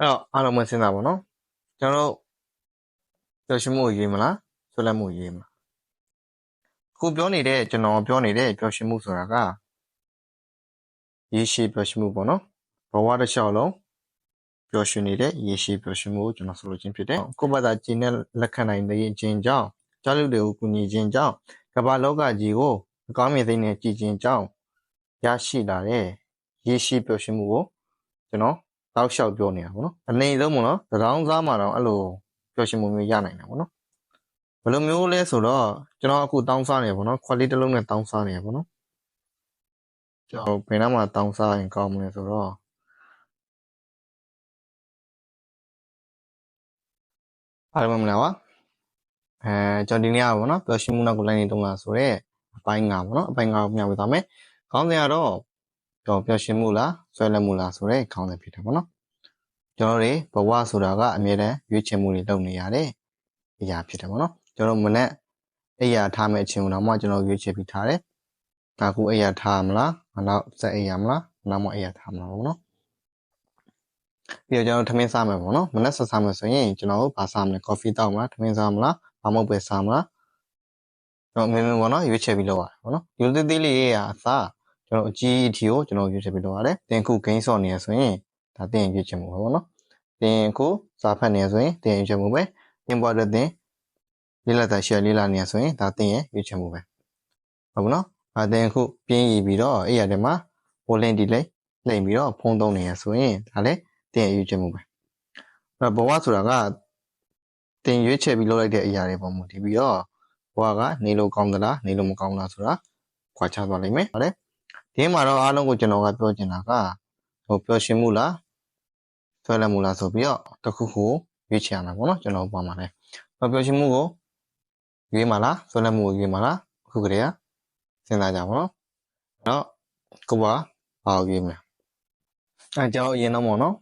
အားလုံးမစဉ်းစားပါနော်ကျွန်တော်တို့ပျော်ရွှင်မှုကိုရွေးမလားဆွဲလန်းမှုကိုရွေးမလားအခုပြောနေတဲ့ကျွန်တော်ပြောနေတဲ့ပျော်ရွှင်မှုဆိုတာကရေရှည်ပျော်ရွှင်မှုပေါ့နော်ဘဝတစ်လျှောက်လုံးပျော်ရွှင်နေတဲ့ရေရှည်ပျော်ရွှင်မှုကိုကျွန်တော်ဆိုလိုချင်ဖြစ်တယ်ကိုယ့်ဘာသာကြည်နဲ့လက်ခံနိုင်တဲ့ခြင်းကြောင့်ကြားလူတွေကိုကူညီခြင်းကြောင့်ကမ္ဘာလောကကြီးကိုအကောင်းမြင်သိနဲ့ကြည်ခြင်းကြောင့်ရရှိလာတဲ့ရေရှည်ပျော်ရွှင်မှုကိုကျွန်တော်တောက်လျှောက်ပြောနေတာပေါ့နော်အနေဆုံးပေါ့နော်တရောင်းစားမှာတော့အဲ့လိုပျော်ရွှင်မှုမျိုးရနိုင်တာပေါ့နော်ဘယ်လိုမျိုးလဲဆိုတော့ကျွန်တော်အခုတောင်းစားနေပေါ့နော်ခွက်လေးတစ်လုံးနဲ့တောင်းစားနေပေါ့နော်ကျွန်တော်ဘယ်နှမှာတောင်းစားရင်ကောင်းမလဲဆိုတော့အားလုံးမင်္ဂလာပါကျွန်တော်ဒီနေ့ကပေါ့နော်ပျော်ရွှင်မှုနောက်ကိုလိုက်နေတုံးလားဆိုတော့အပိုင်း9ပေါ့နော်အပိုင်း9ကိုမျှဝေသွားမယ်ခေါင်းစဉ်ကတော့ပျော်ရွှင်မှုလားဆွဲလန်းမှုလားဆိုတော့ခေါင်းစဉ်ဖြစ်တယ်ပေါ့နော်ကျွန်တော်တွေဘဝဆိုတာကအမြဲတမ်းရွေးချယ်မှုတွေလုပ်နေရတဲ့အရာဖြစ်တယ်ပေါ့နော်ကျွန်တော်မနဲ့အိယာထားမဲ့အချိန်ကိုတော့မှကျွန်တော်ရွေးချယ်ပြီးထားတယ်အခုအိယာထားမလားနောက်ဆက်အိယာမလားနောက်မှအိယာထားမလားပေါ့နော်ပြီးတော့ကျွန်တော်ထမင်းစားမယ်ပေါ့နော်မနဲ့ဆက်စားမယ်ဆိုရင်ကျွန်တော်ဘာစားမလဲကော်ဖီတောက်မလားထမင်းစားမလားဘာမဟုတ်ပဲစားမလားကျွန်တော်မင်းပေါ့နော်ရွေးချယ်ပြီးလုပ်ရတယ်ပေါ့နော်ဒီလိုသေးသေးလေးရဲ့အစားကျွန်တော်အကြီးအထီကိုကျွန်တော်ရွေးချယ်ပြီးလုပ်ရတယ်တင်ခုဂိမ်းဆော့နေရဆိုရင်ဒါတင်ရွေးချယ်မှုပဲပေါ့နော်တင်ခုစာဖတ်နေရဆိုရင်တင်ရွေးချယ်မှုပဲတင်ပေါ်တဲ့တင်လေးလာတာရှယ်လေးလာနေရဆိုရင်ဒါတင်ရဲ့ရွေးချယ်မှုပဲဟုတ်ဘူးနော်တင်ခုပြင်းရည်ပြီးတော့အဲ့ရတဲ့မှာဝလင်းဒီလိမ့်ပြီးတော့ဖုံးသုံးနေရဆိုရင်ဒါလည်းတင်ရွေးချယ်မှုပဲဘဝဆိုတာကတင်ရွေးချယ်ပြီးလုပ်လိုက်တဲ့အရာတွေပေါ်မူတည်ပြီးတော့ဘဝကနေလို့ကောင်းသလားနေလို့မကောင်းလားဆိုတာခွာခြားသွားလိမ့်မယ်ဟုတ်တယ်ဒီမှာတော့အားလုံးကိုကျွန်တော်ကပြောချင်တာကပျော်ရွှင်မှုလားဆွဲလန်းမှုလားဆိုပြီးတော့တစ်ခုခုရွေးချယ်ရမှာပေါ့နော်ကျွန်တော်ပါမှာလဲပျော်ရွှင်မှုကိုရွေးမှာလားဆွဲလန်းမှုကိုရွေးမှာလားအခုကတည်းကစဉ်းစားကြပါတော့တော့ကိုဘာရွေးမလဲကျွန်တော်အရင်တော့ပေါ့နော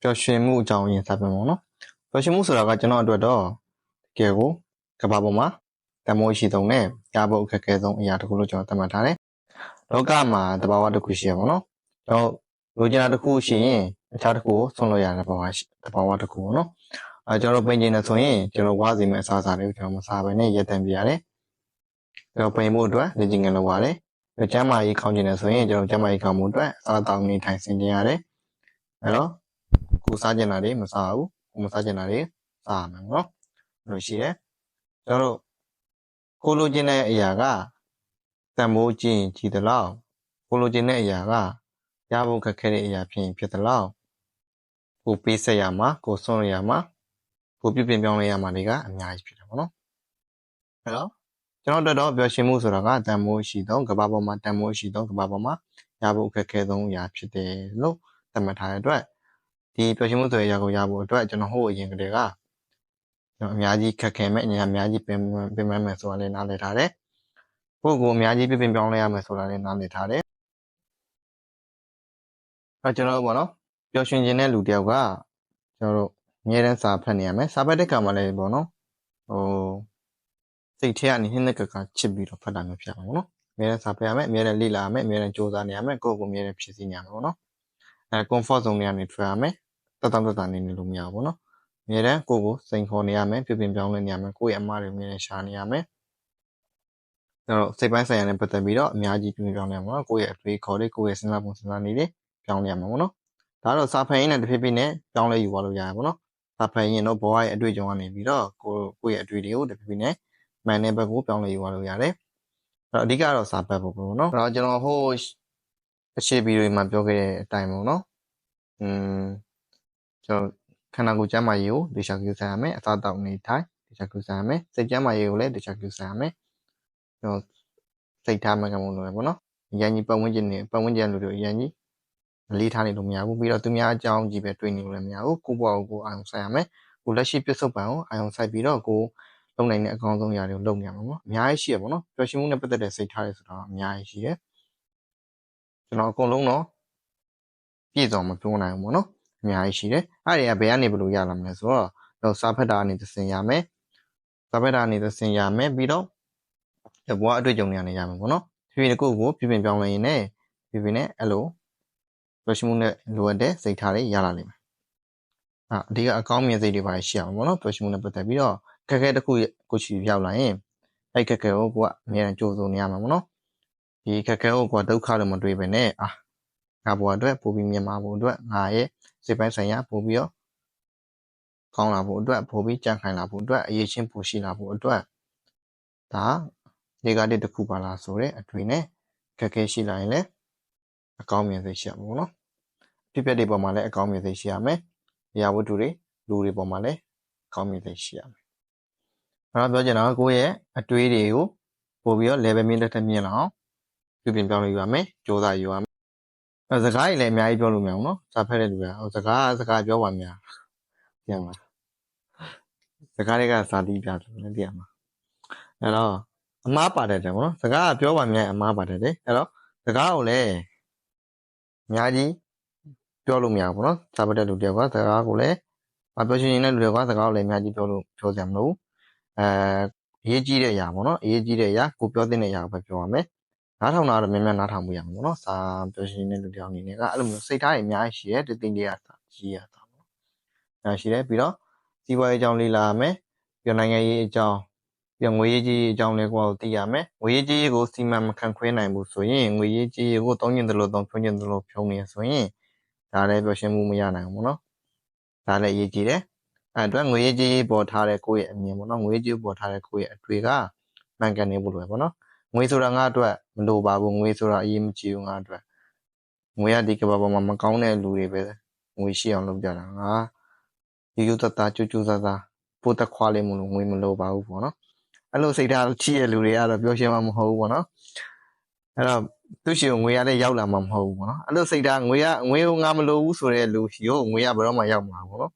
်ပျော်ရွှင်မှုအကြောင်းအရင်စပြင်ပေါ့နော်ပျော်ရွှင်မှုဆိုတာကကျွန်တော်အတွက်တော့တကယ်ကိုကမ္ဘာပေါ်မှာတမိုးရှိဆုံးနဲ့ကြားဖို့အခက်အခဲဆုံးအရာတစ်ခုလို့ကျွန်တော်သတ်မှတ်ထားတယ်လောကမှာတဘာဝတစ်ခုရှိရပါတော့ကျွန်တော်လိုချင်တာတစ်ခုရှိရင်အခြားတစ်ခုကိုဆုံးလို့ရတဲ့တဘာဝတစ်ခုပေါ့နော်ကျွန်တော်ပိန်ကျင်နေဆိုရင်ကျွန်တော်ဝါစီမဲ့အစားအစာတွေကိုကျွန်တော်မစားဘဲနဲ့ရက်တန်ပြရတယ်ကျွန်တော်ပိန်ဖို့အတွက်လေ့ကျင့်ခန်းလုပ်ရတယ်ကျန်းမာရေးခေါင်းကျင်နေဆိုရင်ကျွန်တော်ကျန်းမာရေးခေါင်းမှုအတွက်စားတောင်းနေထိုင်ဆင်ကျင်ရတယ်အဲ့တော့ကိုစားကျင်တာတွေမစားဘူးကိုမစားကျင်တာတွေစားရမယ်နော်လို့ရှိတယ်ကျွန်တော်တို့ကိုလိုချင်တဲ့အရာကတန်ဖိုးကြည့်ကြည့်သလောက်ကိုလိုချင်တဲ့အရာကရဖို့ခက်ခဲတဲ့အရာဖြစ်သလောက်ကိုပေးဆက်ရမှာကိုစွန့်ရမှာကိုပြပြင်ပြောင်းလဲရမှာတွေကအများကြီးဖြစ်တယ်ပေါ့နော်အဲ့တော့ကျွန်တော်တို့တော့ပျော်ရွှင်မှုဆိုတာကတန်ဖိုးရှိသောကမ္ဘာပေါ်မှာတန်ဖိုးရှိသောကမ္ဘာပေါ်မှာရဖို့အခက်ခဲဆုံးအရာဖြစ်တယ်လို့သတ်မှတ်ထားတဲ့အတွက်ဒီပျော်ရွှင်မှုဆိုတဲ့အရာကိုရဖို့အတွက်ကျွန်တော်ဟိုအရင်ကတည်းကကျွန်တော်အများကြီးခက်ခဲမဲ့အများကြီးပင်ပမယ်ဆိုတာလည်းနားလည်ထားတယ်ကိုအများကြီးပြင်ပြောင်းလဲရမယ်ဆိုတာလည်းနားလည်ထားတယ်ကျွန်တော်တို့ပေါ့နော်ပျော်ရွှင်ခြင်းတဲ့လူတယောက်ကကျွန်တော်တို့အများတန်းစာဖတ်နေရမယ်စာဖတ်တဲ့အခါမှာလည်းပေါ့နော်စိတ်ထဲကနေနှင်းနဲ့ကချစ်ပြီးတော့ဖတ်တာမျိုးဖြစ်အောင်ပေါ့နော်အများတန်းစာဖတ်ရမယ်အများတန်းလေ့လာရမယ်အများတန်းစူးစမ်းနေရမယ်ကိုယ့်ကိုအများတန်းဖြည့်ဆည်းနေရမယ်ပေါ့နော်comfort zone တွေကနေထွက်ရမယ်တနေလို့မရဘူးပေါ့နော်အများတန်းကိုယ့်ကိုစိန်ခေါ်နေရမယ်ပြင်ပြောင်းလဲနေရမယ်ကိုယ့်ရဲ့အမှားတွေအများတန်းရှာနေရမယ်ကျွန်တော်စိတ်ပိုင်းဆိုင်ရာနဲ့ပတ်သက်ပြီးတော့အများကြီးပြင်ပြောင်းနေရမှာပေါ့ကိုယ့်ရဲ့အတွေးခေါ်တွေကိုယ့်ရဲ့စဉ်းစားပုံစဉ်းစားနည်းတွေပြောင်းလဲရမှာပေါ့နော်ဒါတော့စာဖတ်ရင်းနဲ့တဖြည်းဖြည်းနဲ့ပြောင်းလဲယူသွားလို့ရတယ်ပေါ့နော်စာဖတ်ရင်တော့ဘဝရဲ့အတွေ့အကြုံကနေပြီးတော့ကိုယ့်ရဲ့အတွေ့တွေကိုတဖြည်းဖြည်းနဲ့မှန်တဲ့ဘက်ကိုပြောင်းလဲယူသွားလို့ရတယ်အဲ့တော့အဓိကတော့စာဖတ်ဖို့ပေါ့နော်အဲ့တော့ကျွန်တော်ဟိုအခြေဗီဒီယိုမှာပြောခဲ့တဲ့အတိုင်းပေါ့နော်ကျွန်တော်ခန္ဓာကိုယ်ကျန်းမာရေးကိုဒေချာကူဆိုင်ရမယ်အစားအသောက်နေထိုင်ဒေချာကူဆိုင်ရမယ်စိတ်ကျန်းမာရေးကိုလည်းဒေချာကူဆိုင်ရမယ်ကျွန်တော်စိတ်ထားမှန်ကန်မှုလိုပဲပေါ့နော်အရင်ကြီးပတ်ဝန်းကျင်လူတွေအရင်ကြီးလေးထားနေလို့မရဘူးပြီးတော့သူများအကြောင်းကြီးပဲတွေးနေလို့လည်းမရဘူးကိုယ့်ဘဝကိုအာရုံစိုက်ရမယ်ကိုလက်ရှိပြစ္ဆုတ်ပံကိုအာရုံစိုက်ပြီးတော့ကိုလုံနိုင်တဲ့အကောင်းဆုံးຢာတွေကိုလုပ်နေရမှာပေါ့အများကြီးရှိရပေါ့နော်ပျော်ရွှင်မှုနဲ့ပတ်သက်တဲ့စိတ်ထားတွေဆိုတော့အများကြီးရှိတယ်ကျွန်တော်အကုန်လုံးတော့ပြည့်စုံမပြောနိုင်ဘူးပေါ့နော်အများကြီးရှိတယ်အဲ့ဒီကဘယ်ကနေဘလို့ရလာမလဲဆိုတော့စာဖတ်တာအနေနဲ့သင်ရမယ်စာဖတ်တာအနေနဲ့သင်ရမယ်ပြီးတော့ဘဝအတွေ့အကြုံတွေကနေရမယ်ပေါ့နော်ဖြည်းဖြည်းကိုပြင်ပြောင်းလဲရင်းနဲ့ဖြည်းဖြည်းနဲ့အဲ့လိုပျော်ရွှင်မှုနဲ့လိုအပ်တဲ့စိတ်ထားတွေရလာလိမ့်မယ် အဓိကအကောင်းမြင်စိတ်တွေပါရှိအောင်ပေါ့နော်ပျော်ရွှင်မှုနဲ့ပတ်သက်ပြီးတော့ခက်ခဲတစ်ခုကိုချီရောက်လာရင်အဲ့ခက်ခဲကိုကိုကအများကြီးကြိုးစိုးနေရမှာပေါ့နော်ဒီခက်ခဲကိုကိုကဒုက္ခလို့မတွေးပဲနဲ့ငါဘဝအတွက်ပိုပြီးမြန်မာဖို့အတွက်ငါရဲ့စိတ်ပိုင်းဆိုင်ရာပိုပြီးတော့ကောင်းလာဖို့အတွက်ပိုပြီးကြံ့ခိုင်လာဖို့အတွက်အရေးချင်းပိုရှိလာဖို့အတွက်ဒါနေဂတစ်တစ်ခုပါလားဆိုတဲ့အတွေ့နဲ့ခက်ခဲရှိလာရင်လည်းအကောင်းမြင်စိတ်ရှိရမှာပေါ့နော်ဖြစ်ပျက်တွေပေါ်မှာလည်းအကောင်းမြင်စိတ်ရှိရမယ်။ရာဝတ္ထုတွေလူတွေပေါ်မှာလည်းအကောင်းမြင်စိတ်ရှိရမယ်။အဲ့တော့ပြောချင်တာကကိုယ့်ရဲ့အတွေးတွေကိုပို့ပြီးတော့ level မြင့်တက်မြင့်လာအောင်ပြုပြင်ပြောင်းလဲယူရမယ်။ကြိုးစားယူရမယ်။စကားတွေလည်းအများကြီးပြောလို့မရဘူးနော်။စာဖတ်တဲ့လူကစကားပြောပါများ။ပြန်ပါ။စကားတွေကစာတီးပြတယ်လည်းပြန်ပါ။အဲ့တော့အမားပါတတ်တယ်ပေါ့နော်။စကားကပြောပါများအမားပါတတ်တယ်။အဲ့တော့စကားကိုလည်းအများကြီးပြောလို့မရဘူးပေါ့နော်စာပတ်တဲ့လူတယောက်ကစကားကိုလည်းပြောရှင်နေတဲ့လူတွေကစကားကိုလည်းအများကြီးပြောစရာမလိုဘူးအရေးကြီးတဲ့အရာပေါ့နော်အရေးကြီးတဲ့အရာကိုပြောတဲ့အရာကိုပဲပြောရမယ်နားထောင်တာတော့များများနားထောင်မှုရမှာပေါ့နော်စာပြောရှင်နေတဲ့လူတယောက်အနေနဲ့ကအဲ့လိုမျိုးစိတ်ထားတွေအများကြီးရှိရဲတသိန်းတရားကြီးရတာပေါ့ရှိတယ်ပြီးတော့စီးပွားရေးအကြောင်းလေးလာမယ်ပြီးတော့နိုင်ငံရေးအကြောင်းပြီးတော့ငွေရေးကြေးရေးအကြောင်းလေးကိုသိရမယ်ငွေရေးကြေးရေးကိုစီမံမခန့်ခွဲနိုင်ဘူးဆိုရင်ငွေရေးကြေးရေးကိုသုံးကျင်တယ်လို့သုံးဖြုံးကျင်တယ်လို့ဖြုံးနေဆိုရင်ဒါလည်းပျော်ရွှင်မှုမရနိုင်ဘူးပေါ့နော်ဒါလည်းအရေးကြီးတယ်အဲ့အတွက်ငွေရေးကြေးရေးပေါ်ထားတဲ့ကိုယ့်ရဲ့အမြင်ပေါ့နော်ငွေရေးကြေးပေါ်ထားတဲ့ကိုယ့်ရဲ့အတွေ့ကမှန်ကန်နေဖို့လိုပဲပေါ့နော်ငွေဆိုတာငါအတွက်မလိုပါဘူးငွေဆိုတာအရေးမကြီးဘူးငါအတွက်ငွေရဒီကဘာပေါ်မှာမကောင်းတဲ့လူတွေပဲငွေရှိအောင်လုပ်ကြတာငါယူတသားကျူးစားပို့တခွားလေးမလို့ငွေမလိုပါဘူးပေါ့နော်အဲ့လိုစိတ်ထားရှိတဲ့လူတွေကတော့ပျော်ရွှင်မှာမဟုတ်ဘူးပေါ့နော်အဲ့တော့သူရှိကိုငွေရလည်းရောက်လာမှာမဟုတ်ဘူးပေါ့နော်အဲ့လိုစိတ်ထားငွေကိုငါမလိုဘူးဆိုတဲ့လူရှိကိုငွေရဘယ်တော့မှရောက်မှာပေါ့နော်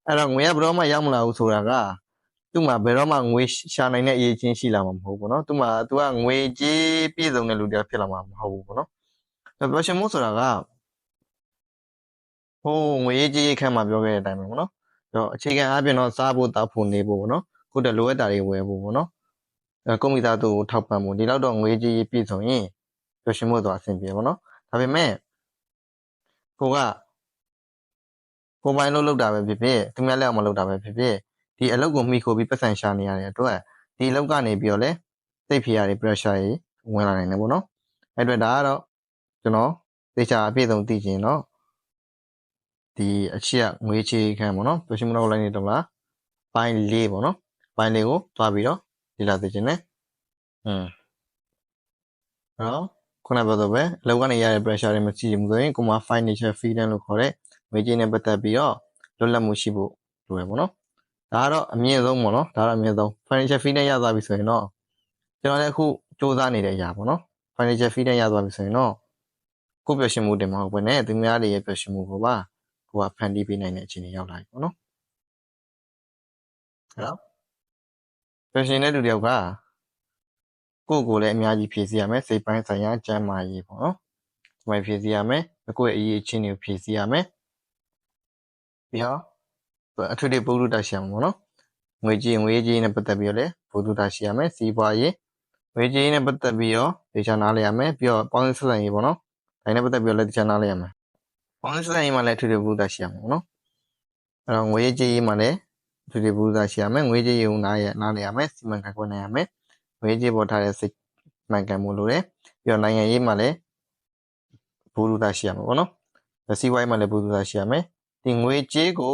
အဲ့တော့ငွေရဘယ်တော့မှရောက်မလာဘူးဆိုတာကသူ့မှာဘယ်တော့မှငွေရှာနိုင်တဲ့အရေးချင်းရှိလာမှာမဟုတ်ဘူးပေါ့နော်သူကငွေကြေးပြည့်စုံတဲ့လူတယောက်ဖြစ်လာမှာမဟုတ်ဘူးပေါ့နော်ပျော်ရွှင်မှုဆိုတာကဟိုငွေကြေးခန့်မှာပြောခဲ့တဲ့အတိုင်းပဲပေါ့နော်တော့အခြေခံအားဖြင့်တော့စားဖို့တောက်ဖို့နေဖို့ပေါ့နော်ကိုယ့်တလိုအပ်တာတွေဝယ်ဖို့ပေါ့နော်ကွန်ပျူတာသူ့ကိုထောက်ပံ့ဖို့ဒီလောက်တော့ငွေကြေးပြည့်စုံရင်ပျော်ရွှင်မှုတော့အဆင်ပြေပေါ့နော်ဒါပေမဲ့ကိုပိုင်းလုံးလောက်တာပဲဖြစ်ဖြစ်သူများလက်အောင်မလောက်တာပဲဖြစ်ဖြစ်ဒီအလုပ်ကိုမှီခိုပြီးပတ်စံရှာနေရတဲ့အတွက်ဒီအလုပ်ကနေပြီးတော့လဲသိပ်ဖိရတွေ pressure တွေဝင်လာနိုင်တယ်ပေါ့နော်အဲ့အတွက်ဒါကတော့ကျွန်တော်သေချာအပြည့်စုံသိချင်တော့ဒီအချက်ငွေချေခန့်ပေါ့နော်ပျော်ရွှင်မှုတော့လိုက်နေတော့လားပိုင်း၄ပေါ့နော်ပိုင်း၄ကိုသွားပြီးတော့လေ့လာသိချင်တယ်အဲ့တော့ခုနပြောတော့ပဲအလုပ်ကနေရတဲ့ pressure တွေမရှိဘူးဆိုရင်ကိုမ financial freedom လို့ခေါ်တဲ့ငွေကြေးနဲ့ပတ်သက်ပြီးတော့လွတ်လပ်မှုရှိဖို့လိုရပေါ့နော်ဒါကတော့အမြင့်ဆုံးပေါ့နော်ဒါကတော့အမြင့်ဆုံး financial freedom ရသွားပြီဆိုရင်တော့ကျွန်တော်လည်းအခုစူးစမ်းနေတဲ့အရာပေါ့နော် financial freedom ရသွားပြီဆိုရင်တော့ကိုပျော်ရွှင်မှုတင်မဟုတ်ဘဲနဲ့သူများတွေရဲ့ပျော်ရွှင်မှုကိုပါကိုကဖန်တီးပေးနိုင်တဲ့အခြေအနေရောက်လာပြီပေါ့နော်ဟုတ်လားပျော်ရွှင်တဲ့လူတယောက်ကကိုလည်းအများကြီးဖြည့်ဆည်းရမယ်စိတ်ပိုင်းဆိုင်ရာကျန်းမာရေးပေါ့နော်ဒီမှာဖြည့်ဆည်းရမယ်ကိုယ့်ရဲ့အရေးအချင်းတွေကိုဖြည့်ဆည်းရမယ်ပြီးတော့အထွေထွေပုဂ္ဂိုလ်တရှိရမှာပေါ့နော်ငွေကြေးနဲ့ပတ်သက်ပြီးတော့လည်းပုဂ္ဂိုလ်တရှိရမယ်စီးပွားရေးငွေကြေးနဲ့ပတ်သက်ပြီးတော့ဒေချာနားလဲရမယ်ပြီးတော့ပေါင်းစပ်ဆက်ရေးပေါ့နော်ဒါနဲ့ပတ်သက်ပြီးတော့လည်းဒေချာနားလဲရမယ်ပေါင်းစပ်ဆက်ရေးမှာလည်းအထွေထွေပုဂ္ဂိုလ်တရှိရမှာပေါ့နော်အဲ့တော့ငွေကြေးမှာလည်းအထွေထွေပုဂ္ဂိုလ်တရှိရမယ်ငွေကြေးကိုနားလဲရမယ်စီမံခန့်ခွဲနိုင်ရမယ်ငွေကြေးပေါ်ထားတဲ့စိတ်မှန်ကန်မှုလိုတယ်ပြီးတော့နိုင်ငံရေးမှာလည်းပုဂ္ဂိုလ်တရှိရမှာပေါ့နော်စီးပွားရေးမှာလည်းပုဂ္ဂိုလ်တရှိရမယ်ဒီငွေကြေးကို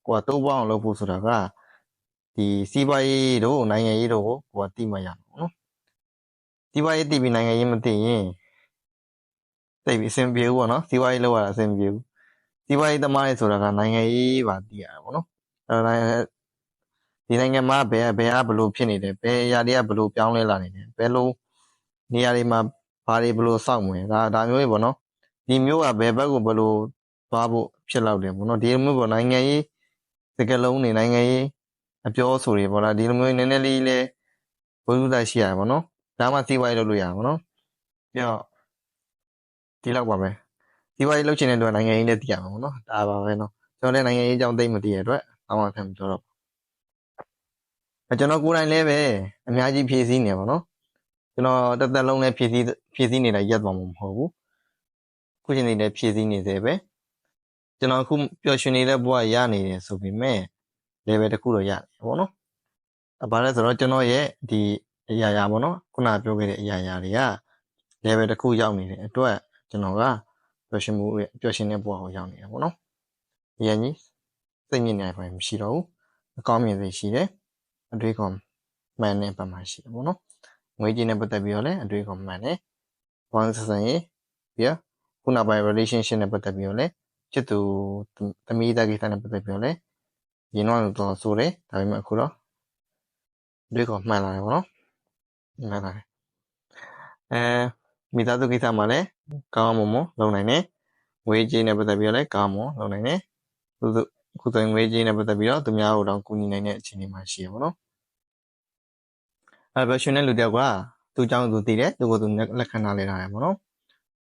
ကတိုးပေါအောင်လုပ်ဖို့ဆိုတာကဒီစီးပွားရေးတို့နိုင်ငံရေးတို့ကိုကတိမှရမှာနော်စီးပွားရေးတိပြီးနိုင်ငံရေးမသိရင်သိပြီးအဆင်ပြေဘူးပေါ့နော်စီးပွားရေးလောက်ရတာအဆင်ပြေဘူးစီးပွားရေးသမားတွေဆိုတာကနိုင်ငံရေးပါသိရတာပေါ့နော်ဒီနိုင်ငံမှာဘယ်ကဘလို့ဖြစ်နေတယ်ဘယ်အရာတွေကဘလို့ပြောင်းလဲလာနေတယ်ဘယ်လိုနေရာတွေမှာဘာတွေဘလို့စောင့်မလဲဒါမျိုးတွေပေါ့နော်ဒီမျိုးကဘယ်ဘက်ကိုဘလို့သွားဖို့ဖြစ်လောက်တယ်ပေါ့နော်ဒီမျိုးပေါ့နိုင်ငံရေးစကလုံးနေနိုင်ငံရေးအပြောဆိုတွေပေါ့လားဒီလိုမျိုးနည်းနည်းလေးလဲဘုရားတိုက်ရှိရပါတော့ဒါမှစီးပွားရေးလုပ်လို့ရပါတော့ပြီးတော့ဒီလောက်ပါပဲစီးပွားရေးလုပ်ချင်တဲ့အတွက်နိုင်ငံရေးလည်းသိရမှာပေါ့နော်ဒါပါပဲနော်ကျွန်တော်လည်းနိုင်ငံရေးအကြောင်းသိမသိရတဲ့အတွက်အမှန်ထင်ပြောတော့ကျွန်တော်ကိုယ်တိုင်လည်းပဲအများကြီးဖြည့်ဆည်းနေပါတော့ကျွန်တော်တစ်သက်လုံးလည်းဖြည့်ဆည်းနေတာရက်သွားမှာမဟုတ်ဘူးခုချိန်နေလည်းဖြည့်ဆည်းနေသေးပဲ ကျွန်တော်အခုပျော်ရွှင်နေတဲ့ဘဝရနေတယ်ဆိုပေမဲ့ level တစ်ခုတော့ရတယ်ပေါ့နော်ဘာလဲဆိုတော့ကျွန်တော်ရဲ့ဒီအရာရာပေါ့နော်ခုနပြောခဲ့တဲ့အရာရာတွေက level တစ်ခုရောက်နေတဲ့အတွက်ကျွန်တော်ကပျော်ရွှင်တဲ့ဘဝကိုရောက်နေတယ်ပေါ့နော်အရင်ကြီးစိတ်ညစ်နေပိုင်းမရှိတော့ဘူးအကောင်းမြင်စိတ်ရှိတယ်အတွေးခေါ်မှန်တဲ့ဘက်မှာရှိတယ်ပေါ့နော်ငွေကြေးနဲ့ပတ်သက်ပြီးတော့လည်းအတွေးခေါ်မှန်တယ်ဘောင်းဆက်ဆံရေးပြီးတော့ခုနပိုင်း relationship နဲ့ပတ်သက်ပြီးတော့လည်းချစ်သူသမီးသားကိစ္စနဲ့ပတ်သက်ပြီးတော့လည်းရင်တော့ဆိုတယ်ဒါပေမဲ့အခုတော့အတွေးခေါ်မှန်လာတယ်ပေါ့နော်မှန်လာတယ်မိသားစုကိစ္စမှာလည်းကောင်းအောင်မလုပ်နိုင်တယ်ငွေကြေးနဲ့ပတ်သက်ပြီးတော့လည်းကောင်းအောင်လုပ်နိုင်တယ်ခုဆိုရင်ငွေကြေးနဲ့ပတ်သက်ပြီးတော့သူများကိုတော့ကူညီနိုင်တဲ့အခြေအနေမှာရှိရပါတော့ပျော်ရွှင်တဲ့လူတယောက်ကသူ့အကြောင်းသူသိတယ်သူကိုသူလက်ခံထားလဲထားတယ်ပေါ့နော်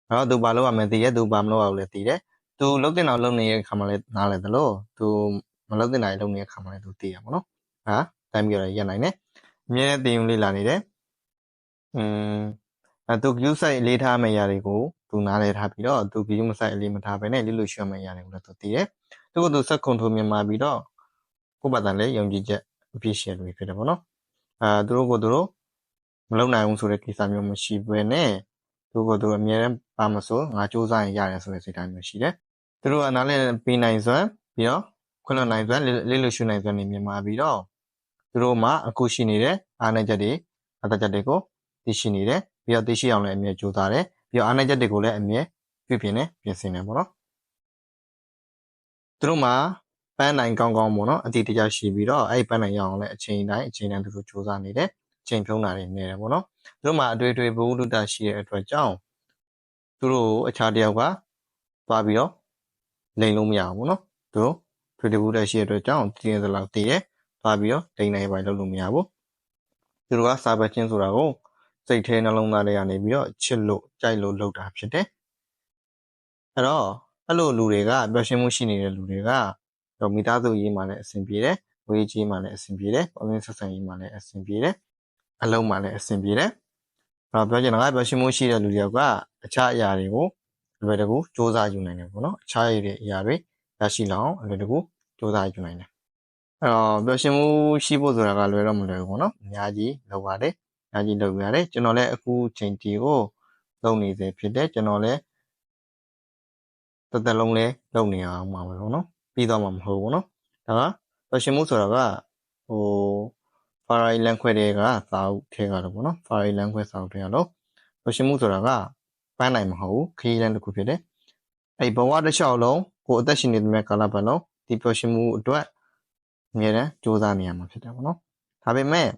အဲ့တော့သူဘာလုပ်ရမလဲသိတယ်သူဘာမလုပ်ရဘူးလဲသိတယ်သူလုပ်တဲ့နောက်လုပ်နေတဲ့အခါမှာလည်းနားလဲသလိုသူမလုပ်တဲ့နိုင်လုပ်နေတဲ့အခါမှာလည်းသူသိရပါတော့ဟာတိုင်းပြီးတော့ရနိုင်တယ်အမြဲတည်းလေးလာနေတယ်သူ view site လေးထားမယ့်ຢာတွေကိုသူနားလဲထားပြီးတော့သူ view site လေးမထားဘဲနဲ့လေးရွှေ့မယ့်ຢာတွေကိုလည်းသူသိတယ်သူကသူစက်ကွန်ထိုးမြန်မာပြီးတော့ကိုယ့်ဘာသာလည်းယုံကြည်ချက်အပြည့်ရှိတယ်ဖြစ်တယ်ပေါ့နော်သူတို့ကိုသူတို့မလုပ်နိုင်ဘူးဆိုတဲ့ကိစ္စမျိုးမရှိဘဲနဲ့သူကိုသူအမြဲတမ်းပါမဆိုငါစူးစမ်းရင်ရတယ်ဆိုတဲ့စိတ်ဓာတ်မျိုးရှိတယ်သူတို့ကနားလဲပေးနိုင်စွမ်းပြီးတော့ခွင့်လွှတ်နိုင်စွမ်းလေးရွှေ့နိုင်စွမ်းနေမြန်မာပြီးတော့သူတို့မှာအခုရှိနေတဲ့အားနည်းချက်တွေအသက်ချက်တွေကိုသိရှိနေတယ်ပြီးတော့သိရှိအောင်လည်းအမြဲကြိုးစားတယ်ပြီးတော့အားနည်းချက်တွေကိုလည်းအမြဲပြုပြင်နေပြင်ဆင်နေပေါ့နော်သူတို့မှာပန်းနိုင်ကောင်းကောင်းပေါ့နော်အတိတ်တရားရှိပြီးတော့အဲ့ပန်းနိုင်ရအောင်လည်းအချိန်တိုင်းသူတို့စူးစမ်းနေတယ်အချိန်ဖြုံးတာတွေနေတယ်ပေါ့နော်သူတို့မှာအတွေ့အကြုံဘဝလူတာရှိတဲ့အတွက်ကြောင့်သူတို့အခြားတယောက်ကသွားပြီးတော့လိန်လို့မရဘူးပေါ့နော်သူတို့တွေ့တဲ့ဘဝတာရှိတဲ့အတွက်ကြောင့်တည်နေသလောက်တည်တယ်သွားပြီးတော့လိန်နိုင်ပိုင်းလုပ်လို့မရဘူးသူတို့ကစာပတ်ချင်းဆိုတာကိုစိတ်ထဲနှလုံးသားထဲကနေပြီးတော့ချစ်လို့ကြိုက်လို့လုပ်တာဖြစ်တယ်အဲ့တော့အဲ့လိုလူတွေကပျော်ရွှင်မှုရှိနေတဲ့လူတွေကမိသားစုရေးမှလည်းအဆင်ပြေတယ်ငွေကြေးမှလည်းအဆင်ပြေတယ်ပုံစံဆက်ဆံရေးမှလည်းအဆင်ပြေတယ်အလုံးမှလည်းအဆင်ပြေတယ်ပြောချင်တာကပျော်ရွှင်မှုရှိတဲ့လူတယောက်ကအခြားအရာတွေကိုအလွယ်တကူစူးစမ်းယူနိုင်တယ်ပေါ့နော်အခြားအရာတွေရရှိလောက်အောင်အလွယ်တကူစူးစမ်းယူနိုင်တယ်အဲ့တော့ပျော်ရွှင်မှုရှိဖို့ဆိုတာကလွယ်တော့မလွယ်ဘူးပေါ့နော်အများကြီးလုပ်ရတယ်အများကြီးလုပ်ရတယ်ကျွန်တော်လည်းအခုချိန်တီကိုလုပ်နေသေးဖြစ်တယ်ကျွန်တော်လည်းတစ်သက်လုံးလည်းလုပ်နေအောင်မှာပဲပေါ့နော်ပြီးတော့မှမဟုတ်ဘူးနော်ဒါကပျော်ရွှင်မှုဆိုတာကFarai လမ်းခွဲတဲ့ကစာအုပ်ထဲကတော့ပေါ့နော် Farai လမ်းခွဲစာအုပ်ထဲကတော့ပျော်ရွှင်မှုဆိုတာကပန်းနိုင်မဟုတ်ဘူးခရီးလမ်းတစ်ခုဖြစ်တယ်အဲ့ဘဝတစ်လျှောက်လုံးကိုအသက်ရှင်နေတဲ့မြတ်ကာလပတ်လုံးဒီပျော်ရွှင်မှုအတွက်အများနဲ့စူးစမ်းနေရမှာဖြစ်တယ်ပေါ့နော်ဒါပေမဲ့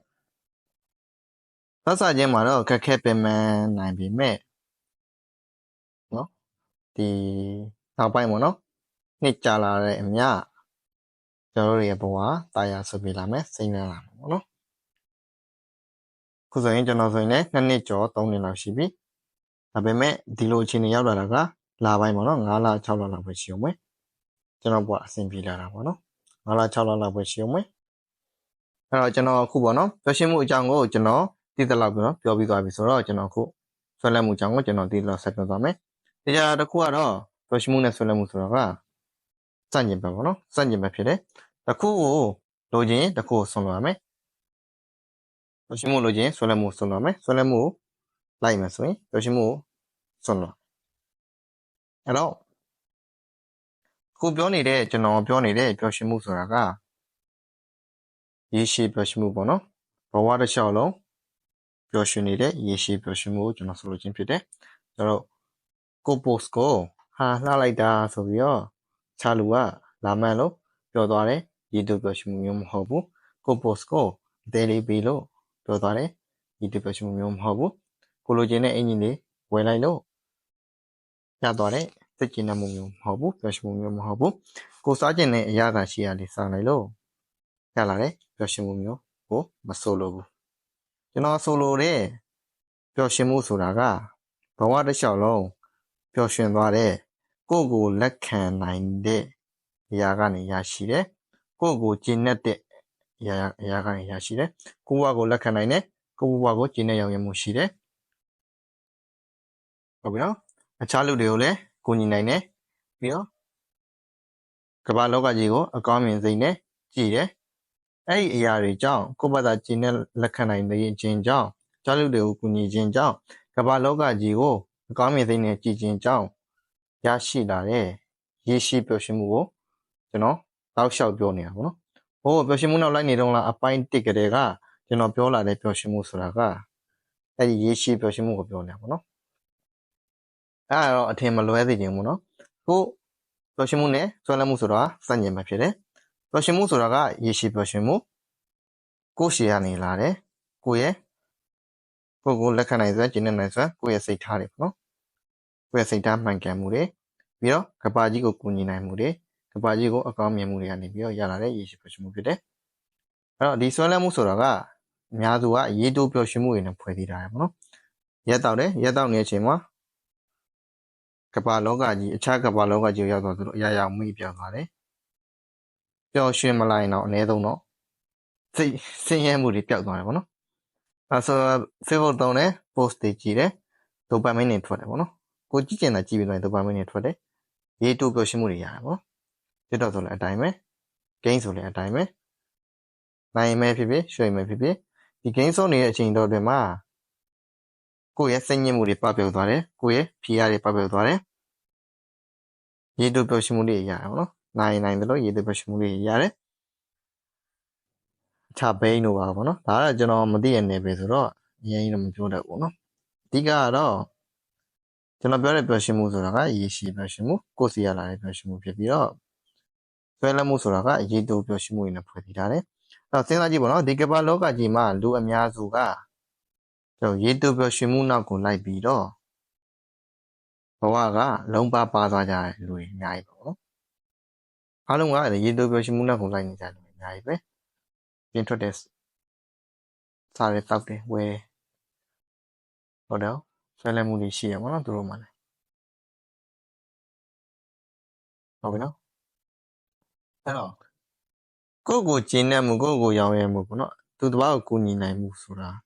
သက်စာချင်းမှာတော့ခက်ခဲပင်ပန်းနိုင်ပေမဲ့နော်ဒီနောက်ပိုင်းပေါ့နော်နှစ်ကြာလာတဲ့အမျှကျွန်တော်တို့ရဲ့ဘဝတာယာဆိုပြလာမယ်စိမ့်နေလာမှာပေါ့နော်ခုဆိုရင်ကျွန်တော်ဆိုရင်လည်း2နှစ်ကျော်3နှစ်လောက်ရှိပြီဒါပေမဲ့ဒီလိုအခြေအနေရောက်လာတာကလပိုင်းပေါ့နော်9လ6လလောက်ပဲရှိအောင်မယ်ကျွန်တော်ဘဝအဆင်ပြေလာတာပေါ့နော်9လ6လလောက်ပဲရှိအောင်မယ်အဲ့တော့ကျွန်တော်အခုပေါ့နော်ပျော်ရွှင်မှုအကြောင်းကိုကျွန်တော်သိသလောက်ပြောပြီးသွားပြီဆိုတော့ကျွန်တော်အခုဆွဲလန်းမှုအကြောင်းကိုကျွန်တော်သိသလောက်ဆက်ပြောသွားမယ်တရားတစ်ခုကတော့ပျော်ရွှင်မှုနဲ့ဆွဲလန်းမှုဆိုတာကစန့်ကျင်ဘက်ပေါ့နော်စန့်ကျင်ဘက်ဖြစ်တယ်တစ်ခုကိုလိုချင်တစ်ခုကိုဆွံ့လို့ရမယ်ပျော်ရွှင်မှုလိုချင်ဆွဲလန်းမှုဆွံ့လို့ရမယ်ဆွဲလန်းမှုလိုက်မယ်ဆိုရင်ပျော်ရွှင်မှုဆွံ့လို့အဲ့တော့ခုပြောနေတဲ့ကျွန်တော်ပြောနေတဲ့ပျော်ရွှင်မှုဆိုတာကရေရှည်ပျော်ရွှင်မှုပေါ့နော်ဘဝတစ်လျှောက်လုံးပျော်ရွှင်နေတဲ့ရေရှည်ပျော်ရွှင်မှုကိုကျွန်တော်ဆိုလိုချင်ဖြစ်တယ်ကျွန်တော်ကို post ကိုဟာလှလိုက်တာဆိုပြီးတော့ခြားလူကလာမှန်းလို့ပြောသွားတယ်ရေတူပျော်ရွှင်မှုမျိုးမဟုတ်ဘူးကို post ကိုတဲလေးပေးလို့ပြောသွားတယ်ရေတူပျော်ရွှင်မှုမျိုးမဟုတ်ဘူးကိုလိုချင်တဲ့အင်ဂျင်လေးဝယ်လိုက်လို့ရသွားတယ်စိတ်ကျဉ်းမှုမျိုးမဟုတ်ဘူးပျော်ရွှင်မှုမျိုးမဟုတ်ဘူးကိုစားကျင်တဲ့အရာသာရှိရလေးစားလိုက်လို့ရလာတယ်ပျော်ရွှင်မှုမျိုးကိုမဆိုလိုဘူးကျွန်တော်ဆိုလိုတဲ့ပျော်ရွှင်မှုဆိုတာကဘဝတစ်လျှောက်လုံးပျော်ရွှင်သွားတဲ့ကိုယ့်ကိုလက်ခံနိုင်တဲ့အရာကနေရရှိတယ်ကိုယ့်ကိုကျင့်တဲ့အရာကနေရရှိတယ်ကိုယ့်ဘဝကိုလက်ခံနိုင်တယ်ကိုယ့်ဘဝကိုကျင့်တဲ့ရောက်ရမှုရှိတယ်ဟုတ်ပြီနော်အခြားလူတွေကိုလည်းကိုညီနိုင်တယ်ပြီးတော့ ကမ္ဘာလောကကြီးကိုအကောင်းမြင်စိတ်နဲ့ကြည်တယ်အဲ့ဒီအရာတွေကြောင့်ကိုယ့်ဘာသာကျင့်တဲ့လက်ခံနိုင်တဲ့ခြင်းကြောင့်ကြောက်လူတွေကိုကူညီခြင်းကြောင့်ကမ္ဘာလောကကြီးကိုအကောင်းမြင်စိတ်နဲ့ကြည်ခြင်းကြောင့်ရရှိလာတဲ့ရေရှိပျော်ရွှင်မှုကိုကျွန်တော်တောက်လျှောက်ပြောနေတာပေါ့နော်ဟိုပျော်ရွှင်မှုနောက်လိုက်နေတော့လားအပိုင်း1ကတည်းကကျွန်တော်ပြောလာတဲ့ပျော်ရွှင်မှုဆိုတာကအဲ့ဒီရေရှိပျော်ရွှင်မှုကိုပြောနေတာပေါ့နော်အဲ့တော့အထင်မလွဲစေခြင်းပေါ့နော်ကိုပျော်ရွှင်မှုနဲ့ဆွဲလန်းမှုဆိုတာစัญญင်မှာဖြစ်တယ်ပျော်ရွှင်မှုဆိုတာကရေရှိပျော်ရွှင်မှုကိုရှေ့ကနေလာတယ်ကိုရဲ့ကိုလက်ခံနိုင်စွမ်းကျင့်နိုင်စွမ်းကိုရဲ့စိတ်ထားတွေပေါ့နော်ကိုရဲ့စိတ်ထားမှန်ကန်မှုတွေပြီးတော့ကဘာကြီးကိုကူညီနိုင်မှုတွေကဘာကြီးကိုအကောင်းမြင်မှုတွေကနေပြီးတော့ရလာတဲ့ရေရှိပျော်ရွှင်မှုဖြစ်တယ်အဲ့တော့ဒီဆွဲလန်းမှုဆိုတာကအများစုကရေတိုးပျော်ရွှင်မှုတွေနဲ့ဖွဲ့စည်းထားတယ်ပေါ့နော်ရက်တောက်နေတဲ့အချိန်မှာကဘာလောကကြီးအခြားကဘာလောကကြီးကိုရောက်သွားသူတို့အရာရာမိပြောင်းသွားတယ်ပျော်ရွှင်မလိုက်တော့အနည်းဆုံးတော့စိတ်ဆင်းရဲမှုတွေပျောက်သွားတယ်ပေါ့နော်အဲဆို Facebook တုံးတယ် post တွေကြည့်တယ်ဒိုပါမင်းတွေထွက်တယ်ပေါ့နော်ကိုကြည့်ကျင်တာကြည့်ပြီးတော့ဒိုပါမင်းတွေထွက်တယ်ရေတိုးပျော်ရွှင်မှုတွေရတယ်ပေါ့နော် TikTok ဆိုလည်းအတိုင်းပဲ game ဆိုလည်းအတိုင်းပဲနိုင်မဲဖြစ်ဖြစ်ရွှေမဲဖြစ်ဖြစ်ဒီ game ဆိုနေတဲ့အချိန်တော့တွင်မှာကိုယ့်ရဲ့စိတ်ညစ်မှုတွေပပျောက်သွားတယ်ကိုယ့်ရဲ့ဖြီးရတွေပပျောက်သွားတယ်ရေတိုးပျော်ရွှင်မှုတွေရတယ်ပေါ့နော်နိုင်တယ်လို့ရေတိုးပျော်ရွှင်မှုတွေရတယ်အခြားဘိန်းတို့ပါပေါ့နော်ဒါကတော့ကျွန်တော်မသိရနေပဲဆိုတော့အရင်ကြီးတော့မပြောတတ်ဘူးနော်အဓိကကတော့ကျွန်တော်ပြောတဲ့ပျော်ရွှင်မှုဆိုတာကရေရှိပျော်ရွှင်မှုကိုယ်စီရလာတဲ့ပျော်ရွှင်မှုဖြစ်ပြီးတော့ဆွဲလန်းမှုဆိုတာကရေတိုးပျော်ရွှင်မှုတွေနဲ့ဖွဲ့စည်းထားတယ်အဲ့တော့စဉ်းစားကြည့်ပေါ့နော်ဒီကမ္ဘာလောကကြီးမှာလူအများစုကကျွန်တော်ရေတိုးပျော်ရွှင်မှုနောက်ကိုလိုက်ပြီးတော့ဘဝကလုံးပါသွားကြတဲ့လူတွေအများကြီးပေါ့နော်အားလုံးကရေတိုးပျော်ရွှင်မှုနောက်ကိုလိုက်နေကြတယ်အများကြီးပဲပြင်ထွက်တဲ့စားရတောက်တယ်ဝယ်ဟုတ်တယ်ဆွဲလန်းမှုတွေရှိရပါတော့သူတို့မှလည်းဟုတ်ပြီနော်အဲ့တော့ကိုကျင်းတဲ့မှုကိုရောင်းရမှုပေါ့နော်သူတစ်ပါးကိုကူညီနိုင်မှုဆိုတာ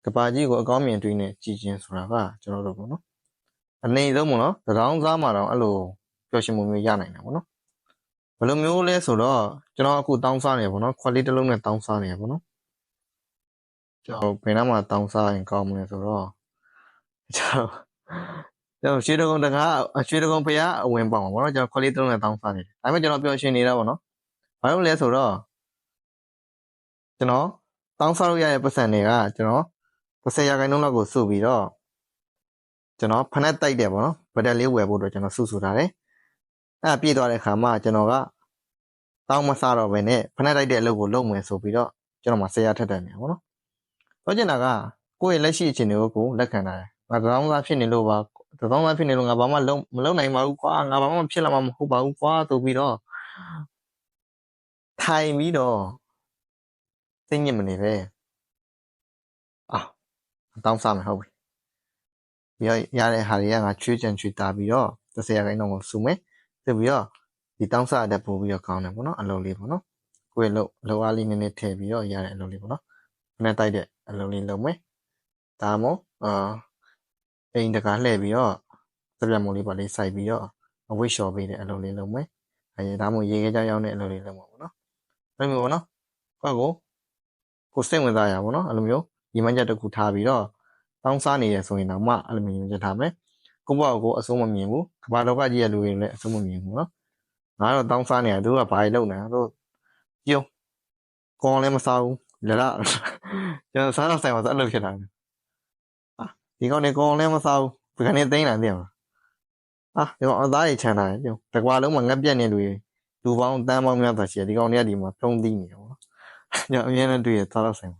ကဘာကြီးကိုအကောင်းမြင်တွေးနေကြည်ချင်းဆိုတာကကျွန်တော်တို့ပေါ့နော်အနေဆုံးပေါ့နော်တရောင်းစားမှာတော့အဲ့လိုပျော်ရွှင်မှုမျိုးရနိုင်တယ်ပေါ့နော်ဘယ်လိုမျိုးလဲဆိုတော့ကျွန်တော်အခုတောင်းစားနေပေါ့နော်ခွက်လေးတစ်လုံးနဲ့တောင်းစားနေပေါ့နော်ကျွန်တော်ဘယ်နှမှာတောင်းစားရင်ကောင်းမလဲဆိုတော့ကျွန်တော်ရွှေတကုံတကားရွှေတကုံဖရားအဝင်ပေါအောင်ပေါ့နော်ကျွန်တော်ခွက်လေးတစ်လုံးနဲ့တောင်းစားနေတယ်ဒါပေမဲ့ကျွန်တော်ပျော်ရွှင်နေတာပေါ့နော်ဘာလို့လဲဆိုတော့ကျွန်တော်တောင်းစားလို့ရတဲ့ပတ်စံတွေကကျွန်တော်30%လောက်ကိုစုပြီးတော့ကျွန်တော်ဖနက်တိုက်တယ်ပေါ့နော်ဗဒက်လေးဝယ်ဖို့အတွက်ကျွန်တော်စုထားတယ်အဲ့ပြည့်သွားတဲ့ခါမှာကျွန်တော်ကတောင်းမစားတော့ဘဲနဲ့ဖနက်တိုက်တဲ့အလုပ်ကိုလုပ်မယ်ဆိုပြီးတော့ကျွန်တော်မှ10ရထက်တယ်နေပေါ့နော်ပြောချင်တာကကိုယ့်ရဲ့လက်ရှိအခြေအနေကိုလက်ခံထားတယ်ငါတောင်းစားဖြစ်နေလို့ပါတောင်းစားဖြစ်နေလို့ငါဘာမှမလုပ်နိုင်ပါဘူးကွာငါဘာမှဖြစ်လာမှာမဟုတ်ပါဘူးကွာဆိုပြီးတော့ထိုင်ပြီးတော့စိတ်ညစ်မနေပဲတောင်းစားမယ်ဟုတ်ပြီပြီးတော့ရတဲ့ဟာတွေကငါချွေးချွေတာပြီးတော့30%ကိုစုမယ်ဆိုပြီးတော့ဒီတောင်းစားတဲ့ပို့ပြီးတော့ကောင်းတယ်ပေါ့နော်အလုပ်လေးပေါ့နော်ကိုယ့်လောက်အားလေးနည်းနည်းထည့်ပြီးတော့ရတဲ့အလုပ်လေးပေါ့နော်ခနဲ့တိုက်တဲ့အလုပ်လေးလုပ်မယ်ဒါမှမဟုတ်အိမ်တကာလှည့်ပြီးတော့စပြတ်မိုးလေးပါလေးစိုက်ပြီးတော့အဝိတ်လျှော်ပေးတဲ့အလုပ်လေးလုပ်မယ်ဒါမှမဟုတ်ရေခဲကြောင်ရောက်တဲ့အလုပ်လေးလုပ်မှာပေါ့နော်အဲ့လိုမျိုးပေါ့နော်ကိုစိတ်ဝင်စားရပါတော့အဲ့လိုမျိုးဒီမှချက်တစ်ခုထားပြီးတော့တောင်းစားနေရဆိုရင်တော့မှအဲ့လိုမျိုးချက်ထားမယ်ကိုယ့်ဘဝကိုအဆုံးမမြင်ဘူးကဘာလောကကြီးရဲ့လူတွေလည်းအဆုံးမမြင်ဘူးနော်ငါတော့တောင်းစားနေတာသူကဘာတွေလုပ်နေတာတို့ပြုံးကောင်းလည်းမစားဘူးလရကျွန်တော်စားတော့ဆိုင်မှာဆိုအဲ့လိုဖြစ်တာဒီကောင်နေကောင်းလည်းမစားဘူးဘယ်ကနေသိမ်းလာသိရမလားဒီကောင်အသားကြီးချမ်းတာပြုံးတကွာလုံးမှာငက်ပြက်နေလူပေါင်းတန်းပေါင်းများစွာရှိတယ်ဒီကောင်တွေကဒီမှာထုံးသီးနေတယ်ပေါ့နော်ကျွန်တော်အများနဲ့တွေ့ရသားတော့ဆိုင်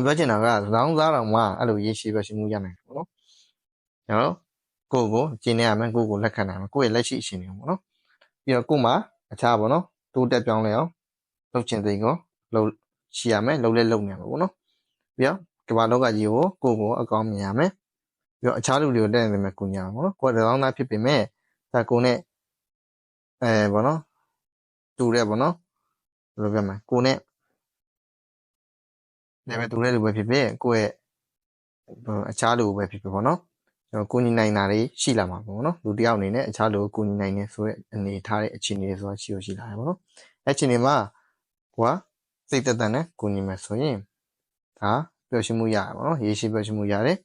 ပြောချင်တာကလောင်းစားတော့မှအဲ့လိုရေရှည်ပဲရှိမှုရနိုင်တယ်ပေါ့နော်ကျွန်တော်ကိုကျင်းနေရမယ်ကိုလက်ခံနိုင်မယ်ကိုရဲ့လက်ရှိအရှင်တွေပေါ့နော်ပြီးတော့ကိုမှအခြားပေါ့နော်တိုးတက်ပြောင်းလဲအောင်လုပ်ချင်တဲ့ကိုလုပ်ရှိရမယ်လုပ်လဲလုပ်နေရမယ်ပေါ့နော်ပြီးတော့ကမ္ဘာလောကကြီးကိုအကောင်းမြင်ရမယ်ပြီးတော့အခြားလူတွေကိုတက်နေမယ်ကိုညာပေါ့နော်ကိုယ်လောင်းသားဖြစ်ပေမဲ့ဒါကိုနဲ့ပေါ့နော်တူတဲ့ပေါ့နော်ဘယ်လိုပြောမလဲကိုနဲ့လည်းပဲတူတဲ့လူပဲဖြစ်ဖြစ်ကိုယ့်ရဲ့အခြားလူပဲဖြစ်ဖြစ်ပေါ့နော် ကိုညီနိုင်တာတွေရှိလာမှာပေါ့နော်လူတယောက်အနေနဲ့အခြားလူကိုညီနိုင်နေဆိုတဲ့အနေထားတဲ့အခြေအနေတွေဆိုတာရှိလာတယ်ပေါ့နော်အဲ့အခြေအနေမှာကိုကစိတ်သက်သက်နဲ့ကိုညီမယ်ဆိုရင်ဒါပျော်ရွှင်မှုရတယ်ပေါ့နော်ရေရှည်ပျော်ရွှင်မှုရတယ်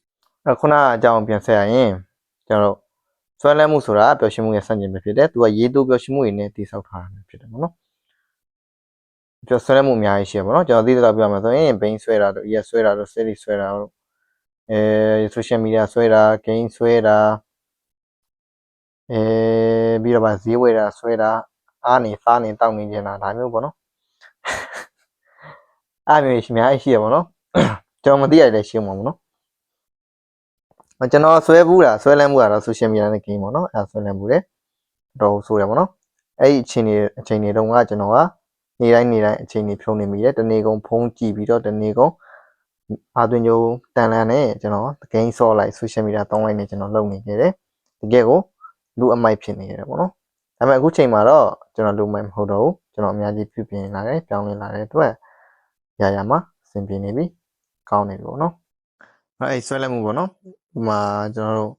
ခုနကအကြောင်းပြန်ဆက်ရရင်ကျွန်တော်ဆွဲလန်းမှုဆိုတာပျော်ရွှင်မှုရဲ့ဆန့်ကျင်ဘက်ဖြစ်တယ်သူကရေတိုးပျော်ရွှင်မှုတွေနဲ့တည်ဆောက်ထားတာဖြစ်တယ်ပေါ့နော်ဆွဲလန်းမှုအများကြီးရှိရပေါ့နော်ကျွန်တော်သိတဲ့လောက်ပြောမှာဆိုရင်ဘိန်းဆွဲတာတို့ရက်ဆွဲတာတို့စိတ်ဆွဲတာတို့social media ဆွဲတာ game ဆွဲတာပြီးတော့ဈေးဝယ်တာဆွဲတာအားနေစားနေတောက်နေကြတာဒါမျိုးပေါ့နော်အားမျိုးရှိများရှိရပေါ့နော်ကျွန်တော်မသိရတဲ့ရှင်းမှာပေါ့နော်ကျွန်တော်ဆွဲဘူးတာဆွဲလန်းမှုကတော့ social media နဲ့ game ပေါ့နော်အဲဆွဲလန်းမှုတယ်တော့ဆိုရပေါ့နော်အဲ့ဒီအချိန်တွေတုန်းကကျွန်တော်ကနေတိုင်းအချိန်တွေဖြုံးနေမိတယ်တနေ့ကုန်ဖုန်းကြည့်ပြီးတော့တနေ့ကုန်အားသွင်းကြိုးတန်လန်းနဲ့ကျွန်တော် game ဆော့လိုက် social media တောင်းလိုက်နေကျွန်တော်လုပ်နေခဲ့တယ်တကယ်ကိုလူအမိုက်ဖြစ်နေရတယ်ပေါ့နော်ဒါပေမဲ့အခုချိန်မှာတော့ကျွန်တော်လူမိုက်မဟုတ်တော့ဘူးကျွန်တော်အများကြီးပြုပြင်လာတယ်ပြောင်းလဲလာတဲ့အတွက်ရမှာအဆင်ပြေနေပြီကောင်းနေပြီပေါ့နော်အဲ့ဆွဲလိုက်မှုပေါ့နော်ဒီမှာကျွန်တော်တို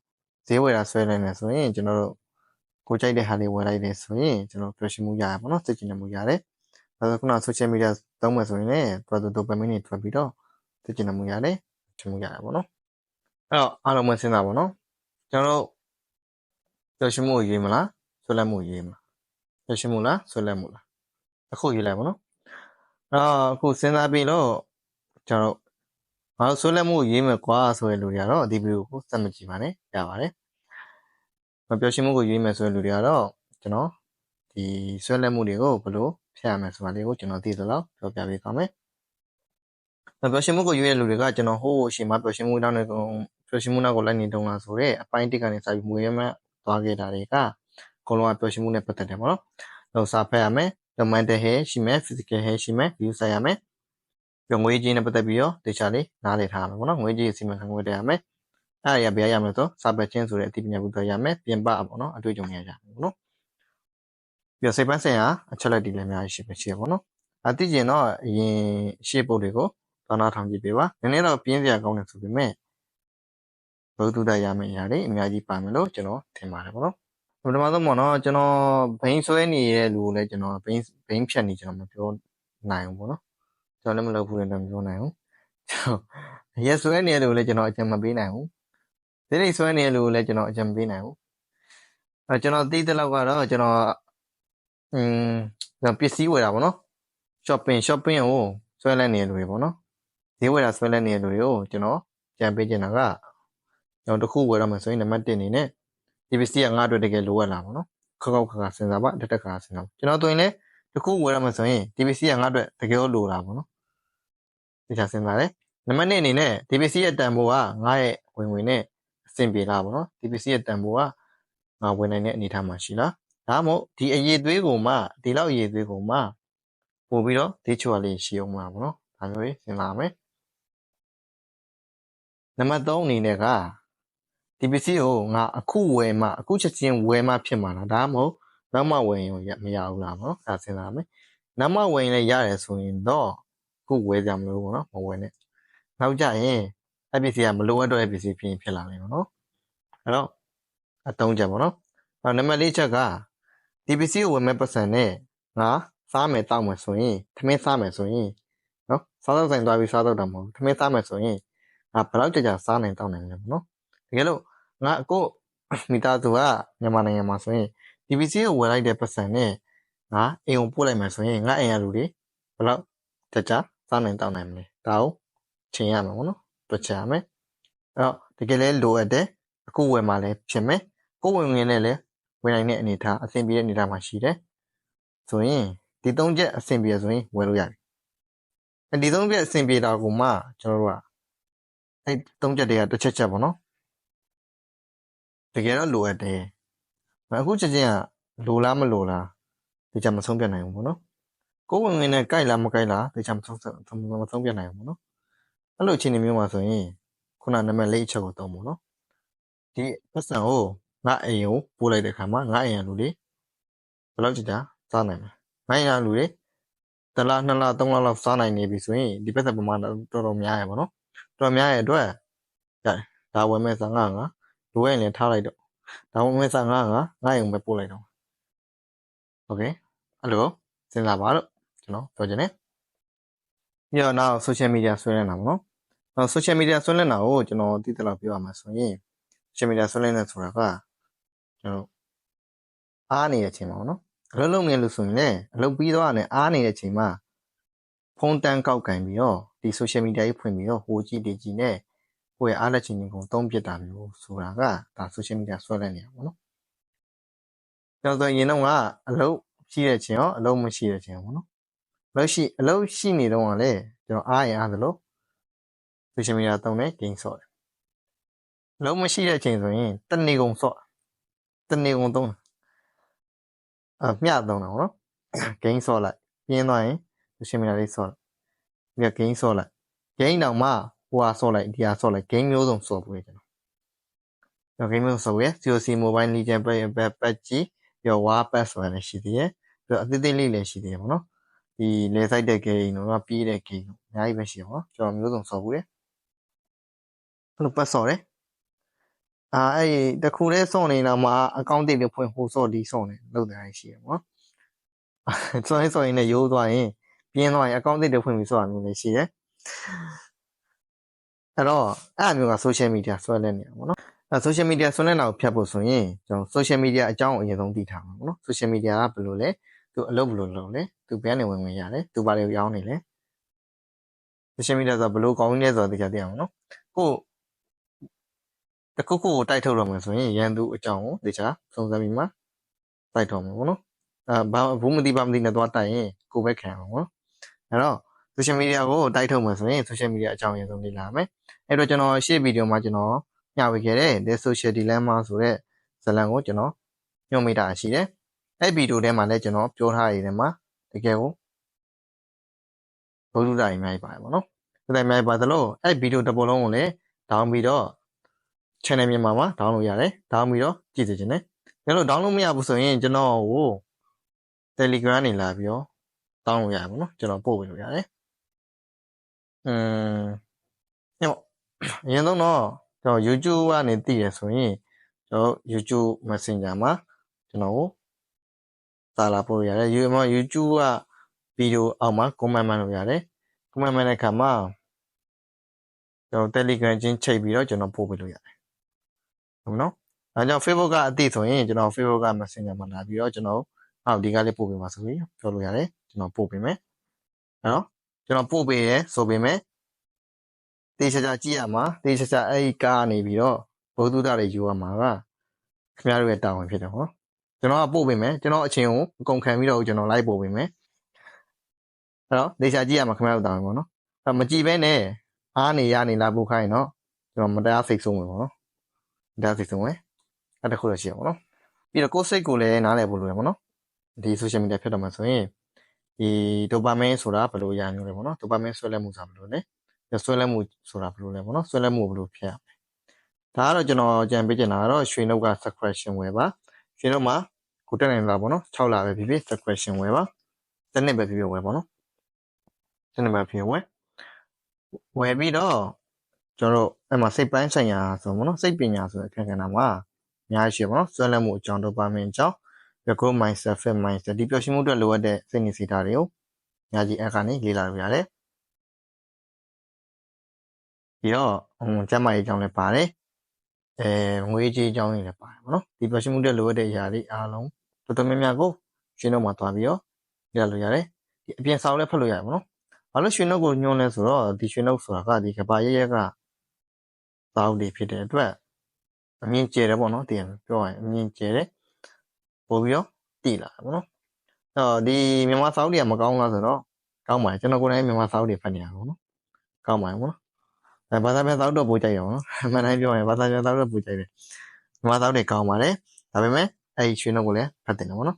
့ဈေးဝယ်တာဆွဲလိုက်နေဆိုရင်ကျွန်တော်တို့ကိုကြိုက်တဲ့ဟာလေးဝယ်လိုက်တယ်ဆိုရင်ကျွန်တော်ပျော်ရွှင်မှုရရပေါ့နော်စိတ်ကြည်နမှုရတယ်ဒါဆိုခုန social media သုံးမယ်ဆိုရင်လည်းသူဒိုပါမင်းတွေထွက်ပြီးတော့စိတ်ကြည်နမှုရတယ်ချင်မှုရတယ်ပေါ့နော်အဲ့တော့အားလုံးမစဉ်းစားပါနော်ကျွန်တော်တို့ပျော်ရွှင်မှုရေးမလားဆွဲလန်းမှုရေးမလားပျော်ရွှင်မှုလားဆွဲလန်းမှုလားအခုရေးလိုက်ပါနော်အခုစဉ်းစားပြီးတော့ကျွန်တော်ငါတို့ဆွဲလန်းမှုရေးမယ်ကွာဆိုတဲ့လူတွေကတော့ဒီဗီဒီယိုကိုစက်မကြည့်ပါနဲ့ရပါတယ်မပျော်ရွှင်မှုကိုရေးမယ်ဆိုတဲ့လူတွေကတော့ကျွန်တော်ဒီဆွဲလန်းမှုတွေကိုဘယ်လိုဖျက်ရမလဲဆိုတာလေးကိုကျွန်တော်သိသလောက်ပြောပြပေးသွားမယ်ပျော်ရွှင်မှုကိုရေးတဲ့လူတွေကကျွန်တော်ဟိုးအချိန်မှာပျော်ရွှင်မှုနောက်နဲ့ပျော်ရွှင်မှုနောက်ကိုလိုက်နေတုံးလားဆိုတော့အပိုင်းတစ်ကနေစပြီးမွေးရမှသွားခဲ့တာတွေကအကုန်လုံးကပျော်ရွှင်မှုနဲ့ပတ်သက်တယ်ပေါ့နော်တော့စာဖတ်ရမယ် mental health ရှိမယ် physical health ရှိမယ် view ဆိုင်ရမယ်ပြီးငွေကြေးနဲ့ပတ်သက်ပြီးတော့တခြားလေးနားလည်ထားရမယ်ပေါ့နော်ငွေကြေးစီမံခန့်ခွဲရမယ်အဲ့ဒါဘယ်ရရမလဲဆိုစာပတ်ချင်းဆိုတဲ့အသိပညာဘူးပြောရမယ်ပြင်ပပေါ့နော်အတွေ့အကြုံရရမယ်ပေါ့နော်ပြီးစိတ်ပိုင်းဆိုင်ရာအချက်လက်တွေလည်းအများကြီးရှိပေါ့နော်အသိကျင်တော့အရင်ရှေ့ပုတ်တွေကိုသောနာထောင်ကြည့်ပေးပါနည်းနည်းတော့ပြင်းစရာကောင်းတယ်ဆိုပေမဲ့ဘုသူတရမယ့်အရာတွေအများကြီးပါမယ်လို့ကျွန်တော်ထင်ပါတယ်ပေါ့နော်ပထမဆုံးပေါ့နော်ကျွန်တော်ဘိန်းဆွဲနေတဲ့လူကိုလည်းကျွန်တော်ဘိန်းဖြတ်နေကျွန်တော်မပြောနိုင်ဘူးပေါ့နော်ကျွန်တော်လည်းမလုပ်ဘူးလည်းမပြောနိုင်ဘူးရက်ဆွဲနေတဲ့လူကိုလည်းကျွန်တော်အကြံမပေးနိုင်ဘူးဒီနေ့ဆွဲနေတဲ့လူကိုလည်းကျွန်တော်အကြံမပေးနိုင်ဘူးကျွန်တော်သိတဲ့လောက်ကတော့ကျွန်တော်ပစ္စည်းဝယ်တာပေါ့နော် shopping ကိုဆွဲလန်းနေတဲ့လူတွေပေါ့နော်ဈေးဝယ်တာဆွဲလန်းနေတဲ့လူတွေကိုကျွန်တော်ကြံပေးချင်တာကကျွန်တော်တခုဝယ်ရမယ်ဆိုရင်နံပါတ်1အနေနဲ့ဒီပစ္စည်းကငါ့အတွက်တကယ်လိုအပ်လားပေါ့နော်ခောက်စဉ်းစားပါတက်ခါစဉ်းစားပါကျွန်တော်ဆိုရင်လည်းတခုဝယ်ရမယ်ဆိုရင်ဒီပစ္စည်းကငါ့အတွက်တကယ်လိုလားပေါ့နော်ဒီချစဉ်းစားတယ်နံပါတ်2အနေနဲ့ဒီပစ္စည်းရဲ့တန်ဖိုးကငါ့ရဲ့ဝင်နဲ့အဆင်ပြေလားပေါ့နော်ဒီပစ္စည်းရဲ့တန်ဖိုးကငါဝင်နိုင်တဲ့အနေအထားမှာရှိလားဒါမှမဟုတ်ဒီအရေးသွေးကိုမှဒီလောက်အရေးသွေးကိုမှပို့ပြီးတော့ဒီချွာလေးရှိအောင်မှာပေါ့နော်ဒါမျိုးကြီးစဉ်းစားမယ်နံပါတ်3အနေနဲ့ကဒီပစ္စည်းကိုငါအခုဝယ်မှအခုချက်ချင်းဝယ်မှဖြစ်မှာလားဒါမှမဟုတ်နောက်မှဝယ်ရင်မရဘူးလားပေါ့နော်ဒါစဉ်းစားမယ်နောက်မှဝယ်ရင်လည်းရတယ်ဆိုရင်တော့အခုဝယ်ကြမလို့ပေါ့နော်မဝယ်နဲ့နောက်ကြရင်အဲ့ပစ္စည်းကမလိုအပ်တော့တဲ့ပစ္စည်းဖြစ်လာမယ်ပေါ့နော်အဲ့တော့အသုံးချက်ပေါ့နော်နံပါတ်4ချက်ကဒီပစ္စည်းကိုဝယ်မဲ့ပတ်စံနဲ့ငါစားမယ်တောက်မယ်ဆိုရင်ထမင်းစားမယ်ဆိုရင်နော်စားတော့ဆိုင်သွားပြီးစားတော့တာမဟုတ်ထမင်းစားမယ်ဆိုရင်ငါဘယ်တော့ကြာစားနိုင်တောက်နိုင်လဲပေါ့နော်တကယ်လို့ငါအခုမိသားစုကမြန်မာနိုင်ငံမှာဆိုရင်ဒီပစ္စည်းကိုဝယ်လိုက်တဲ့ပတ်စံနဲ့ငါအိမ်ကိုပို့လိုက်မယ်ဆိုရင်ငါအိမ်ရလူတွေဘယ်တော့ကြာစားနိုင်တောက်နိုင်မလဲဒါကိုချိန်ရမှာပေါ့နော်တွက်ချရမယ်အဲ့တော့တကယ်လဲလိုအပ်တယ်အခုဝယ်မှလည်းဖြစ်မယ်ကိုဝင်ငင်းနဲ့လည်းဝင်နိုင်တဲ့အနေအထားအဆင်ပြေတဲ့အနေအထားမှာရှိတယ်ဆိုရင်ဒီ3ချက်အဆင်ပြေဆိုရင်ဝယ်လို့ရတယ်ဒီ3ချက်အဆင်ပြေတာကိုမှကျွန်တော်တို့ကအဲ့3ချက်တည်းကတစ်ချက်ပေါ့နော်တကယ်တော့လိုအပ်တယ်အခုချက်ချင်းကလိုလားမလိုလားဒီချက်မဆုံးပြတ်နိုင်ဘူးပေါ့နော်ကိုဝင်ငင်းနဲ့ကြိုက်လားမကြိုက်လားဒီချက်မဆုံးပြတ်နိုင်ဘူးပေါ့နော်အဲ့လိုအခြေအနေမျိုးမှာဆိုရင်ခုနနံပါတ်4အချက်ကိုသုံးဖို့နော်ဒီပတ်စံကိုငါအိမ်ကိုပို့လိုက်တဲ့ခါမှာငါအိမ်ရလူတွေဘယ်လောက်ကြာစားနိုင်မလဲငါအိမ်ရလူတွေ1လ2လ3လလောက်စားနိုင်နေပြီဆိုရင်ဒီပတ်စံပမာဏတော်တော်များရပါတော့တော်များရဲ့အတွက်ဒါဝယ်မဲ့စားငါ လိုရရင်လည်းထားလိုက်တော့ဒါမှမဟုတ်ငါရုံပဲပို့လိုက်တော့โอเคအဲ့လိုစဉ်းစားပါလို့ကျွန်တော်ပြောချင်တယ်ပြီးတော့နောက် social media ဆွဲနေတာပေါ့နော်နောက် social media ဆွဲနေတာကိုကျွန်တော်သိသလောက်ပြောရမှာဆိုရင် social media ဆွဲနေဆိုတာကကျွန်တော်အားနေတဲ့အချိန်မှာပေါ့နော်အလုပ်လုပ်နေလို့ဆိုရင်လည်းအလုပ်ပြီးတော့လည်းအားနေတဲ့အချိန်မှာဖုန်းတန်းကောက်ကင်ပြီးတော့ဒီ social media ကြီးဖွင့်ပြီးတော့ဟိုကြည့်ဒီကြည့်နဲ့ကိုယ့်ရဲ့အားလက်ချင်းကိုသုံးပြတာမျိုးဆိုတာကဒါ social media ဆွဲလိုက်နေတာပေါ့နော်ကျွန်တော်ဆိုရင်တော့ကအလုပ်ရှိတဲ့အချိန်ရောအလုပ်မရှိတဲ့အချိန်ပေါ့နော်အလုပ်ရှိနေတော့ကလည်းကျွန်တော်အားရင်အားသလို social media သုံးတဲ့ game ဆော့တယ်အလုပ်မရှိတဲ့အချိန်ဆိုရင်တနေ့ကုန်ဆော့တနေ့ကုန်သုံးမျှသုံးတာပေါ့နော် game ဆော့လိုက်ပြင်းသွားရင် social media လေးဆော့လိုက်ပြီးတော့ game ဆော့လိုက် game တောင်မှဟိုဟာဆော့လိုက်ဒီဟာဆော့လိုက် game မျိုးစုံဆော့ပွေးကျွန်တော် game မျိုးဆော့ရဲ COC Mobile Legends PUBG ပြီးတော့ Warpath ဆိုတာလည်းရှိသေးတယ်ပြီးတော့အသေးသေးလေးလည်းရှိသေးတယ်ပေါ့နော်ဒီလေဆိုင်တဲ့ game တို့ပြေးတဲ့ game တို့အများကြီးပဲရှိပါတော့ကျွန်တော်မျိုးစုံဆော့ပွေးတယ်အဲ့လိုပတ်ဆော့တယ်အဲ့တခုလေးဆော့နေတာမှာအကောင့်တွေဖွင့်ဟိုဆော့ဒီဆော့နေလုပ်နေတာရှိတယ်ပေါ့ဆော့ရင်လည်းရိုးသွားရင်ပြင်းသွားရင်အကောင့်တွေဖွင့်ပြီးဆော့ရမျိုးလည်းရှိတယ်အဲ့တော့အဲ့မျိုးက social media ဆွဲလဲနေတာပေါ့နော်အဲ့ social media ဆွဲနေတာကိုဖြတ်ဖို့ဆိုရင်ကျွန်တော် social media အကြောင်းအရင်ဆုံးသိထားမှာပေါ့နော် social media ကဘယ်လိုလဲသူအလုပ်ဘယ်လိုလုပ်လဲသူဘယ်ကနေဝင်ရတယ်သူဘာတွေရောင်းနေလဲ social media ဆိုဘယ်လိုကောင်းနေလဲဆိုတော့သိချင်တယ်အောင်နော်ကိုတခုခုကိုတိုက်ထုတ်တော့မယ်ဆိုရင်ရန်သူအကြောင်းကိုသိချာစုံစမ်းပြီးမှတိုက်ထုတ်မှာပေါ့နော်ဘာဘူးမသိပါမသိနဲ့သွားတိုက်ရင်ကိုပဲခံအောင်ပေါ့နော်အဲ့တော့ social media ကိုတိုက်ထုတ်မှာဆိုရင် social media အကြောင်းအရင်ဆုံးလေ့လာမယ်အဲ့တော့ကျွန်တော်ရှေ့ဗီဒီယိုမှာကျွန်တော်ညှဝေခဲ့တဲ့ The Social Dilemma ဆိုတဲ့ဇာတ်လမ်းကိုကျွန်တော်ညွှန်မိတာရှိတယ်အဲ့ဗီဒီယိုထဲမှာလည်းကျွန်တော်ပြောထားရတဲ့မှာတကယ်ကိုဘုဒ္ဓတာအများကြီးပါတယ်ပေါ့နော်ဒါပေမဲ့ပါသလိုအဲ့ဗီဒီယိုတစ်ပုဒ်လုံးကိုလည်းဒေါင်းပြီးတော့ channel မြန်မာမှာ download ရတယ်။ download ပြီးတော့ကြည့်စေချင်တယ်။ဒါလို့ download မရဘူးဆိုရင်ကျွန်တော်ကို Telegram နေလာပြီးတော့ download ရပါဘူးเนาะကျွန်တော်ပို့ပေးလို့ရတယ်။ညောအရင်ဆုံးတော့ကျွန်တော် YouTube ကနေတည်ရဆိုရင်ကျွန်တော် YouTube Messenger မှာကျွန်တော်ကိုစာလာပို့ရတယ်။ YouTube ကဗီဒီယိုအောက်မှာ comment မှန်လို့ရတယ်။ comment မှန်တဲ့အခါမှာကျွန်တော် Telegram ချင်းချိတ်ပြီးတော့ကျွန်တော်ပို့ပေးလို့ရတယ်။ဟုတ်နော်အဲကြောင့် Facebook ကအသိဆိုရင်ကျွန်တော် Facebook က Messenger မှာလာပြီးတော့ကျွန်တော်ဒီကလေးပို့ပေးပါဆိုပြီးပြောလို့ရတယ်ကျွန်တော်ပို့ပေးမယ်အဲ့တော့ကျွန်တော်ပို့ပေးရဲဆိုပေမဲ့တေးချာချာကြည့်ရမှာတေးချာချာအဲ့ဒီကားနေပြီးတော့ဘုသူတတွေယူရမှာကခင်ဗျားတို့ရဲ့တာဝန်ဖြစ်တယ်ဟောကျွန်တော်ကပို့ပေးမယ်ကျွန်တော်အချင်းကိုအကုန်ခံပြီးတော့ကျွန်တော်လိုက်ပို့ပေးမယ်အဲ့တော့တေးချာကြည့်ရမှာခင်ဗျားတို့တာဝန်ပေါ့နော်အဲ့မကြည့်ဘဲနဲ့အားနေရနေလာပို့ခိုင်းတော့ကျွန်တော်မတရားစိတ်ဆုံးမယ်ပေါ့နော်ဒါစိတ်ဆုံးမယ်အဲ့တခုတော့ရှိရပါတော့ပြီးတော့ကိုယ်စိတ်ကိုလည်းနားလည်ဖို့လိုရပါတော့ဒီ social media ဖြစ်တော့မှဆိုရင်ဒီ dopamine ဆိုတာဘယ်လိုရမျိုးလဲပေါ့နော် dopamine ဆွဲလဲမှုဆိုတာဘယ်လိုလဲဆွဲလဲမှုဆိုတာဘယ်လိုလဲပေါ့နော်ဆွဲလဲမှုဘယ်လိုဖြစ်ရမလဲဒါကတော့ကျွန်တော်ကြံပေးချင်တာကတော့ရွှေနှုတ်က subscription ဝယ်ပါရွှေနှုတ်မှာကိုတက်နိုင်လားပေါ့နော်6လပဲဖြစ်ဖြစ် subscription ဝယ်ပါတစ်နှစ်ပဲဖြစ်ဖြစ်ဝယ်ပေါ့နော်တစ်နှစ်ပဲဖြစ်ဝယ်ပြီးတော့ကျွန်တော်တို့အဲ့မှာစိတ်ပိုင်းဆိုင်ရာဆိုပေါ့နော်စိတ်ပညာဆိုတဲ့အခန်းကဏ္ဍမှာအများကြီးရှိပါတော့ဆွဲလဲမှုအကြောင်း dopamine အကြောင်းgrowth mindset fit mindset ဒီပျော်ရွှင်မှုအတွက်လိုအပ်တဲ့စိတ်နေစိတ်ဓာတ်တွေကိုအများကြီးအခါနေလေ့လာလို့ရတယ်ပြီးတော့ကျန်းမာရေးအကြောင်းလည်းပါတယ်ငွေကြေးအကြောင်းတွေလည်းပါတယ်ပေါ့နော်ဒီပျော်ရွှင်မှုအတွက်လိုအပ်တဲ့အရာတွေအားလုံးတော်တော်များများကိုရွှေနှုတ်မှာသွားပြီးတော့လေ့လာလို့ရတယ်ဒီအပြင်ဆောင်လည်းဖတ်လို့ရတယ်ပေါ့နော်ဘာလို့ရွှေနှုတ်ကိုညွှန်းလဲဆိုတော့ဒီရွှေနှုတ်ဆိုတာကဒီကဘာရဲရဲကသာဝတီဖြစ်တဲ့အတွက်အမြင်ကျတယ်ပေါ့နော်တင်ပြောရရင်အမြင်ကျတယ်ပို့ပြီးတော့တည်လာပေါ့နော်ဒီမြန်မာစာအုပ်တွေကမကောင်းလားဆိုတော့ကောင်းပါတယ်ကျွန်တော်ကိုယ်တိုင်မြန်မာစာအုပ်တွေဖတ်နေရအောင်နော်ကောင်းပါတယ်ပေါ့နော်ဘာသာပြန်စာအုပ်တော့ပို့ကြိုက်အောင်နော်အမှန်တိုင်းပြောရင်ဘာသာပြန်စာအုပ်တော့ပို့ကြိုက်တယ်မြန်မာစာအုပ်တွေကောင်းပါတယ်ဒါပေမဲ့အဲ့ဒီရွှေနှုတ်ကိုလည်းဖတ်တင်တယ်ပေါ့နော်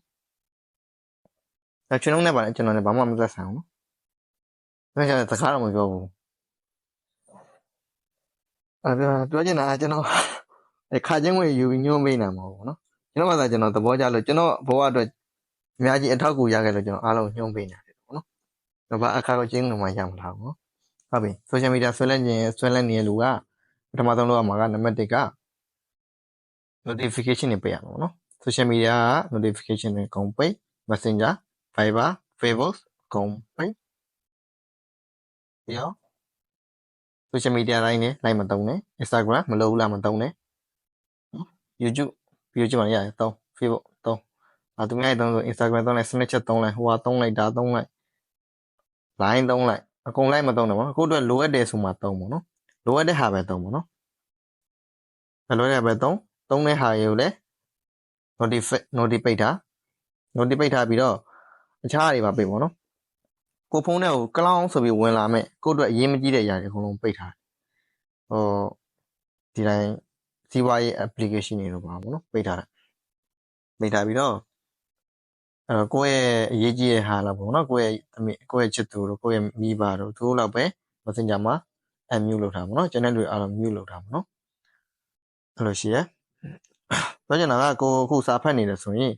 ရွှေနှုတ်နဲ့ပါလဲကျွန်တော်လည်းဘာမှမသက်ဆိုင်ဘူးနော်ဒါကြောင့်တခါတော့မပြောဘူးပြောချင်တာကျွန်တော်ခါချင်းဝင်ယူညွှန်းပေးနေမှာပေါ့နော်ကျွန်တော်ကကျွန်တော်သဘောကျလို့ကျွန်တော်ဘဝအတွက်အများကြီးအထောက်အကူရခဲ့လို့ကျွန်တော်အားလုံးညွှန်းပေးနေတယ်ပေါ့နော်ဘာအခါကိုကျင်းလို့မှရမှာလားပေါ့ဟုတ်ပြီ social media ဆွဲလန်းနေတဲ့လူကပထမဆုံးလုပ်ရမှာကနံပါတ်1က notification တွေပေးရမှာပေါ့နော် social media က notification တွေအကုန်ပိတ် messenger Viber Facebook အကုန်ပိတ်ပြီးတော့ social media တိုင်းနဲ့လိုက်မသုံးနဲ့ Instagram မလုပ်ဘူးလားမသုံးနဲ့ YouTube မှာရတယ်သုံး Facebook သုံးသူများသုံးဆို Instagram သုံးလိုက် Snapchat သုံးလိုက်ဟိုဟာသုံးလိုက်ဒါသုံးလိုက် line သုံးလိုက်အကုန်လိုက်မသုံးနဲ့ပေါ့နော်ကိုယ့်အတွက်လိုအပ်တယ်ဆိုမှသုံးပေါ့နော်လိုအပ်တဲ့ဟာပဲသုံးပေါ့နော်လိုအပ်တဲ့ပဲသုံးတဲ့ဟာတွေကိုလည်း notify ထားပြီးတော့အခြားတွေပါပိတ်ပေါ့နော်ကိုဖုန်းထဲကို cloud ဆိုပြီးဝင်လာမဲ့ကိုယ့်အတွက်အရေးမကြီးတဲ့အရာတွေအကုန်လုံးပိတ်ထားဒီတိုင်းစီးပွားရေး application တွေတော့ပါပေါ့နော်ပိတ်ထားပြီးတော့ကိုယ့်ရဲ့အရေးကြီးတဲ့ဟာလားပေါ့နော်ကိုယ့်ရဲ့ချစ်သူတို့ကိုယ့်ရဲ့မိဘတို့သူတို့လောက်ပဲ Messenger မှာ unmute လုပ်ထားပါတော့ကျွန်တော်တို့အားလုံး mute လုပ်ထားပါနော်အဲ့လိုရှိရပြောချင်တာကကိုအခုစာဖတ်နေတယ်ဆိုရင်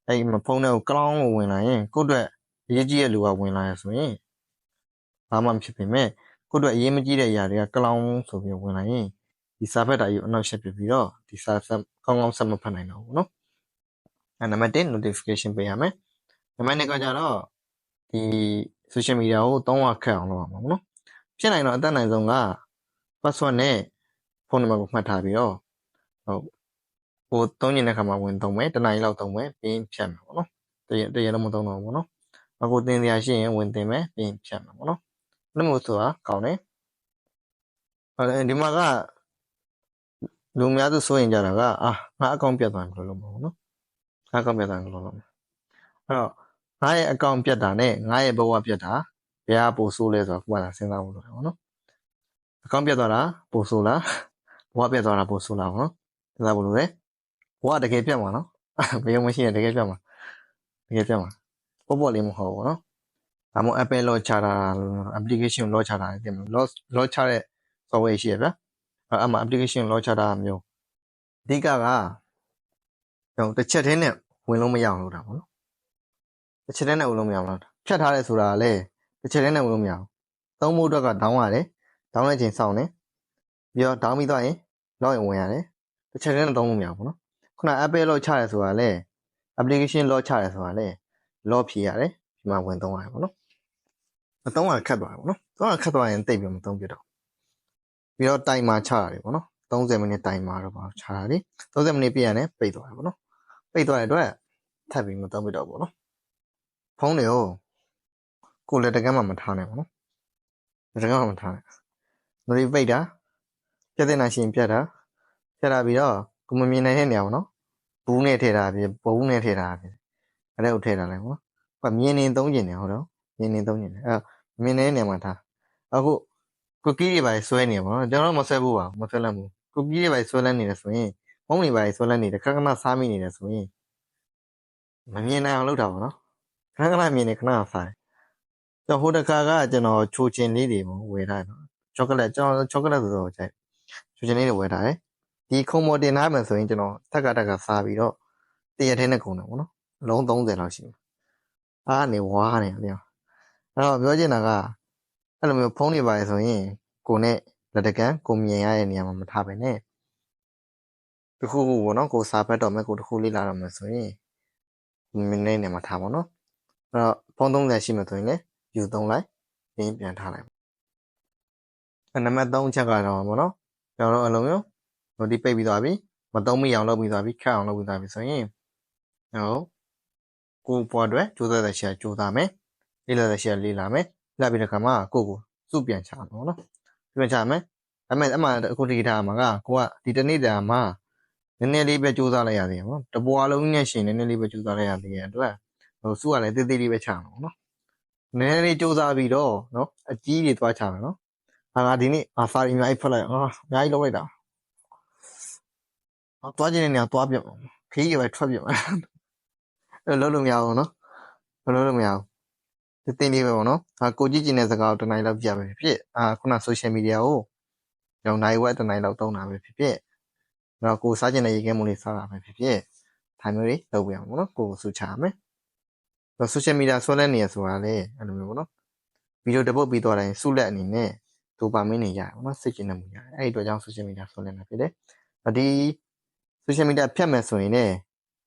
အဲ့ဖုန်းထဲကို cloud ကိုဝင်လာရင်ကိုယ့်အတွက်အရေးကြီးတဲ့လူကဝင်လာရဆိုရင်ဘာမှမဖြစ်ပေမဲ့ကိုယ့်အတွက်အရေးမကြီးတဲ့အရာတွေက cloud ဆိုပြီးဝင်လာရင်ဒီစာဖတ်တာကြီးအနောက်ရှက်ပြပြီးတော့ဒီစာကောင်းဆက်မဖတ်နိုင်တော့ဘူးเนาะနံပါတ်1 notification ပေးရမယ်နံပါတ်2ကကြတော့ဒီ social media ကိုသုံးရခက်အောင်လုပ်ရမှာပေါ့နော်ဖြစ်နိုင်တော့အတတ်နိုင်ဆုံးက password နဲ့ဖုန်းနံပါတ်ကိုမှတ်ထားပြီးတော့ကိုသုံးနေတဲ့ခါမှာဝင်သုံးမယ်တနင်္လာနေ့လောက်သုံးမယ်ပြီးရင်ဖြတ်မယ်ပေါ့နော်တရလုံးမသုံးတော့ဘူးပေါ့နော်ကိုတင်စရာရှိရင်ဝင်တင်မယ်ပြီးရင်ဖြတ်မယ်ပေါ့နော်အဲ့လိုဆိုတာကောင်းတယ်ဒီမှာကလူများစုစိုးရင်ကြတာကငါအကောင့်ပြတ်သွားရင်ဘယ်လိုလုပ်မလဲပေါ့နော်ငါအကောင့်ပြတ်သွားရင်ဘယ်လိုလုပ်မလဲအဲ့တော့ငါရဲ့အကောင့်ပြတ်တာနဲ့ငါရဲ့ဘဝပြတ်တာဘယ်ဟာပိုဆိုးလဲဆိုတော့ကိုယ်ကစဉ်းစားဖို့လိုတယ်ပေါ့နော်အကောင့်ပြတ်သွားတာပိုဆိုးလားဘဝပြတ်သွားတာပိုဆိုးလားပေါ့နော်စဉ်းစားဖို့လိုတယ်ဘဝတကယ်ပြတ်မှာနော်ဘယ်မှမရှိရင်တကယ်ပြတ်မှာပေါ့လေးမဟုတ်ဘူးနော်ဒါမှမဟုတ် Apple လောချတာ application လောချတာတင်လောချတဲ့ software ရှိရဗျာအဲ့မှာ application လောချတာမျိုးအဓိကတစ်ချက်တည်းနဲ့ဝင်လို့မရအောင်လုပ်တာပေါ့နော်တစ်ချက်တည်းနဲ့ဝင်လို့မရအောင်လုပ်တာဖြတ်ထားတယ်ဆိုတာလည်းတစ်ချက်တည်းနဲ့ဝင်လို့မရအောင်သုံးဖို့အတွက်က down ရတယ် down တဲ့ချိန်စောင့်နေပြီးတော့ down ပြီးသွားရင်လောက်ရင်ဝင်ရတယ်တစ်ချက်တည်းနဲ့သုံးလို့မရဘူးပေါ့နော်ခုန Apple လောချတယ်ဆိုတာလည်း application လောချတယ်ဆိုတာလည်းလောဖြေရတယ်ဒီမှာဝင်သုံးရတယ်ပေါ့နော်မသုံးရခက်သွားတယ်ပေါ့နော်သုံးရခက်သွားရင်တိတ်ပြီးမသုံးပြတော့ပြီးတော့ timer ချရတယ်ပေါ့နော်30မိနစ် timer တော့ပါချတာလေ30မိနစ်ပြည့်ရတယ်ပိတ်သွားတယ်ပေါ့နော်ပိတ်သွားတဲ့အတွက်ထပ်ပြီးမသုံးပြတော့ဘူးနော်ဖုန်းတွေကိုကိုယ်လည်းတကယ်မှမထားနိုင်ဘူးနော်တကယ်မှမထားနိုင်လူတွေပိတ်တာပြတ်တဲ့နာရှင်ပြတ်တာပြီးတော့ကိုမမြင်နိုင်တဲ့နေရာပေါ့နော်ဘူးနဲ့ထည့်တာပြပုံးနဲ့ထည့်တာပြအဲ့ဒါကိုထည့်တာလိုက်ပေါ့နော်မြင်နေသုံးကျင်တယ်ဟုတ်တော့မြင်နေသုံးကျင်တယ်အဲ့မြင်နေတဲ့နေရာမှာထားအခုကုကီးတွေပါဆွဲနေပါတော့ကျွန်တော်မဆွဲဘူးပါမဆွဲလမ်းဘူးကုကီးတွေပါဆွဲလမ်းနေတယ်ဆိုရင်ဖုန်းတွေပါဆွဲလမ်းနေတယ်ခဏစားမိနေတယ်ဆိုရင်မမြင်နိုင်အောင်လုပ်တာပေါ့နော်ခဏမြင်နေခဏစားဟိုတခါကကျွန်တော်ချိုချင်လေးတွေဝယ်ထားတယ်နော်ချောကလက်ကျွန်တော်ချောကလက်ဆိုတော့ကြိုက်ချိုချင်လေးတွေဝယ်ထားတယ်ဒီခုံမော်တင်ထားမှဆိုရင်ကျွန်တော်တက်ကစားပြီးတော့တရက်ထဲနဲ့ကုန်တယ်ပေါ့နော်အလုံး30လောက်ရှိတယ်နေဝါးနေတယ်အဲ့တော့ပြောချင်တာကအဲ့လိုမျိုးဖုန်းတွေပါဆိုရင်ကိုနဲ့လက်တကမ်းကိုမြင်ရတဲ့နေရာမှာမထားပဲနဲ့တခုခုပေါ့နော်ကိုစာဖတ်တော့မယ်ကိုတခုလေးလာတော့မယ်ဆိုရင်မြင်နေနေမှာထားပါတော့အဲ့တော့ဖုန်း30ရှိမှဆိုရင်လည်းယူသုံးလိုက်ပြီးပြန်ထားလိုက်နံပါတ်3ချက်ကတော့ပေါ့နော်ကျွန်တော်တို့အလုံးမျိုးဒီပိတ်ပြီးသွားပြီမသုံးမိအောင်လုပ်ပြီးသွားပြီခက်အောင်လုပ်ပြီးသွားပြီဆိုရင်ကိုပေါ်အတွက်ကြိုးစားတဲ့ရှာကြိုးစားမယ်လေးလာတဲ့ရှာလေးလာမယ်လာပြီးတဲ့ခါမှာကိုစုပြန်ချမှာပေါ့နော်ပြန်ချမယ်ဒါပေမဲ့အမှအခုဒီထားမှာကကိုကဒီတနေ့တည်းမှာနည်းနည်းလေးပဲကြိုးစားလိုက်ရသေးတယ်ပေါ့တပွားလုံးနဲ့ရှင်နည်းနည်းလေးပဲကြိုးစားလိုက်ရသေးတယ်အတွက်စုကလည်းတေးသေးလေးပဲချမှာပေါ့နော်နည်းနည်းလေးကြိုးစားပြီးတော့နော်အကြီးတွေသွားချမယ်နော်ငါဒီနေ့စာရီအများကြီးဖတ်လိုက်အများကြီးလုပ်လိုက်တာသွားခြင်းနေသွားပြတ်ခီးတွေပဲထွက်ပြတ်လုံးလို့မရဘူးနော်လုံးလို့မရဘူးတင်းလေးပဲပေါ့နော်ကိုကြည့်ကျင်တဲ့စကားကိုတနိုင်လောက်ပြပဲဖြစ်ခုန social media ကိုကျွန်တော်နိုင်ဝက်တနိုင်လောက်သုံးတာပဲဖြစ်တော့ကိုစားကျင်တဲ့ရေခဲမုန်းလေးစားတာပဲဖြစ်ထိုင်မျိုးလေးလုပ်ပြအောင်ပေါ့နော်ကိုစုချရမယ်တော့ social media ဆွဲလဲနေရဆိုတာလေအဲ့လိုမျိုးပေါ့နော်ဗီဒီယိုတစ်ပုတ်ပြီးသွားတိုင်းစုလက်အနေနဲ့ဒိုပါမင်းနေရတယ်ပေါ့နော်စိတ်ကျဉ်တဲ့မှုရတယ်အဲ့ဒီအတွက်ကြောင့် social media ဆွဲလဲနေဖြစ်တယ်ဒီ social media ဖြတ်မယ်ဆိုရင်လည်း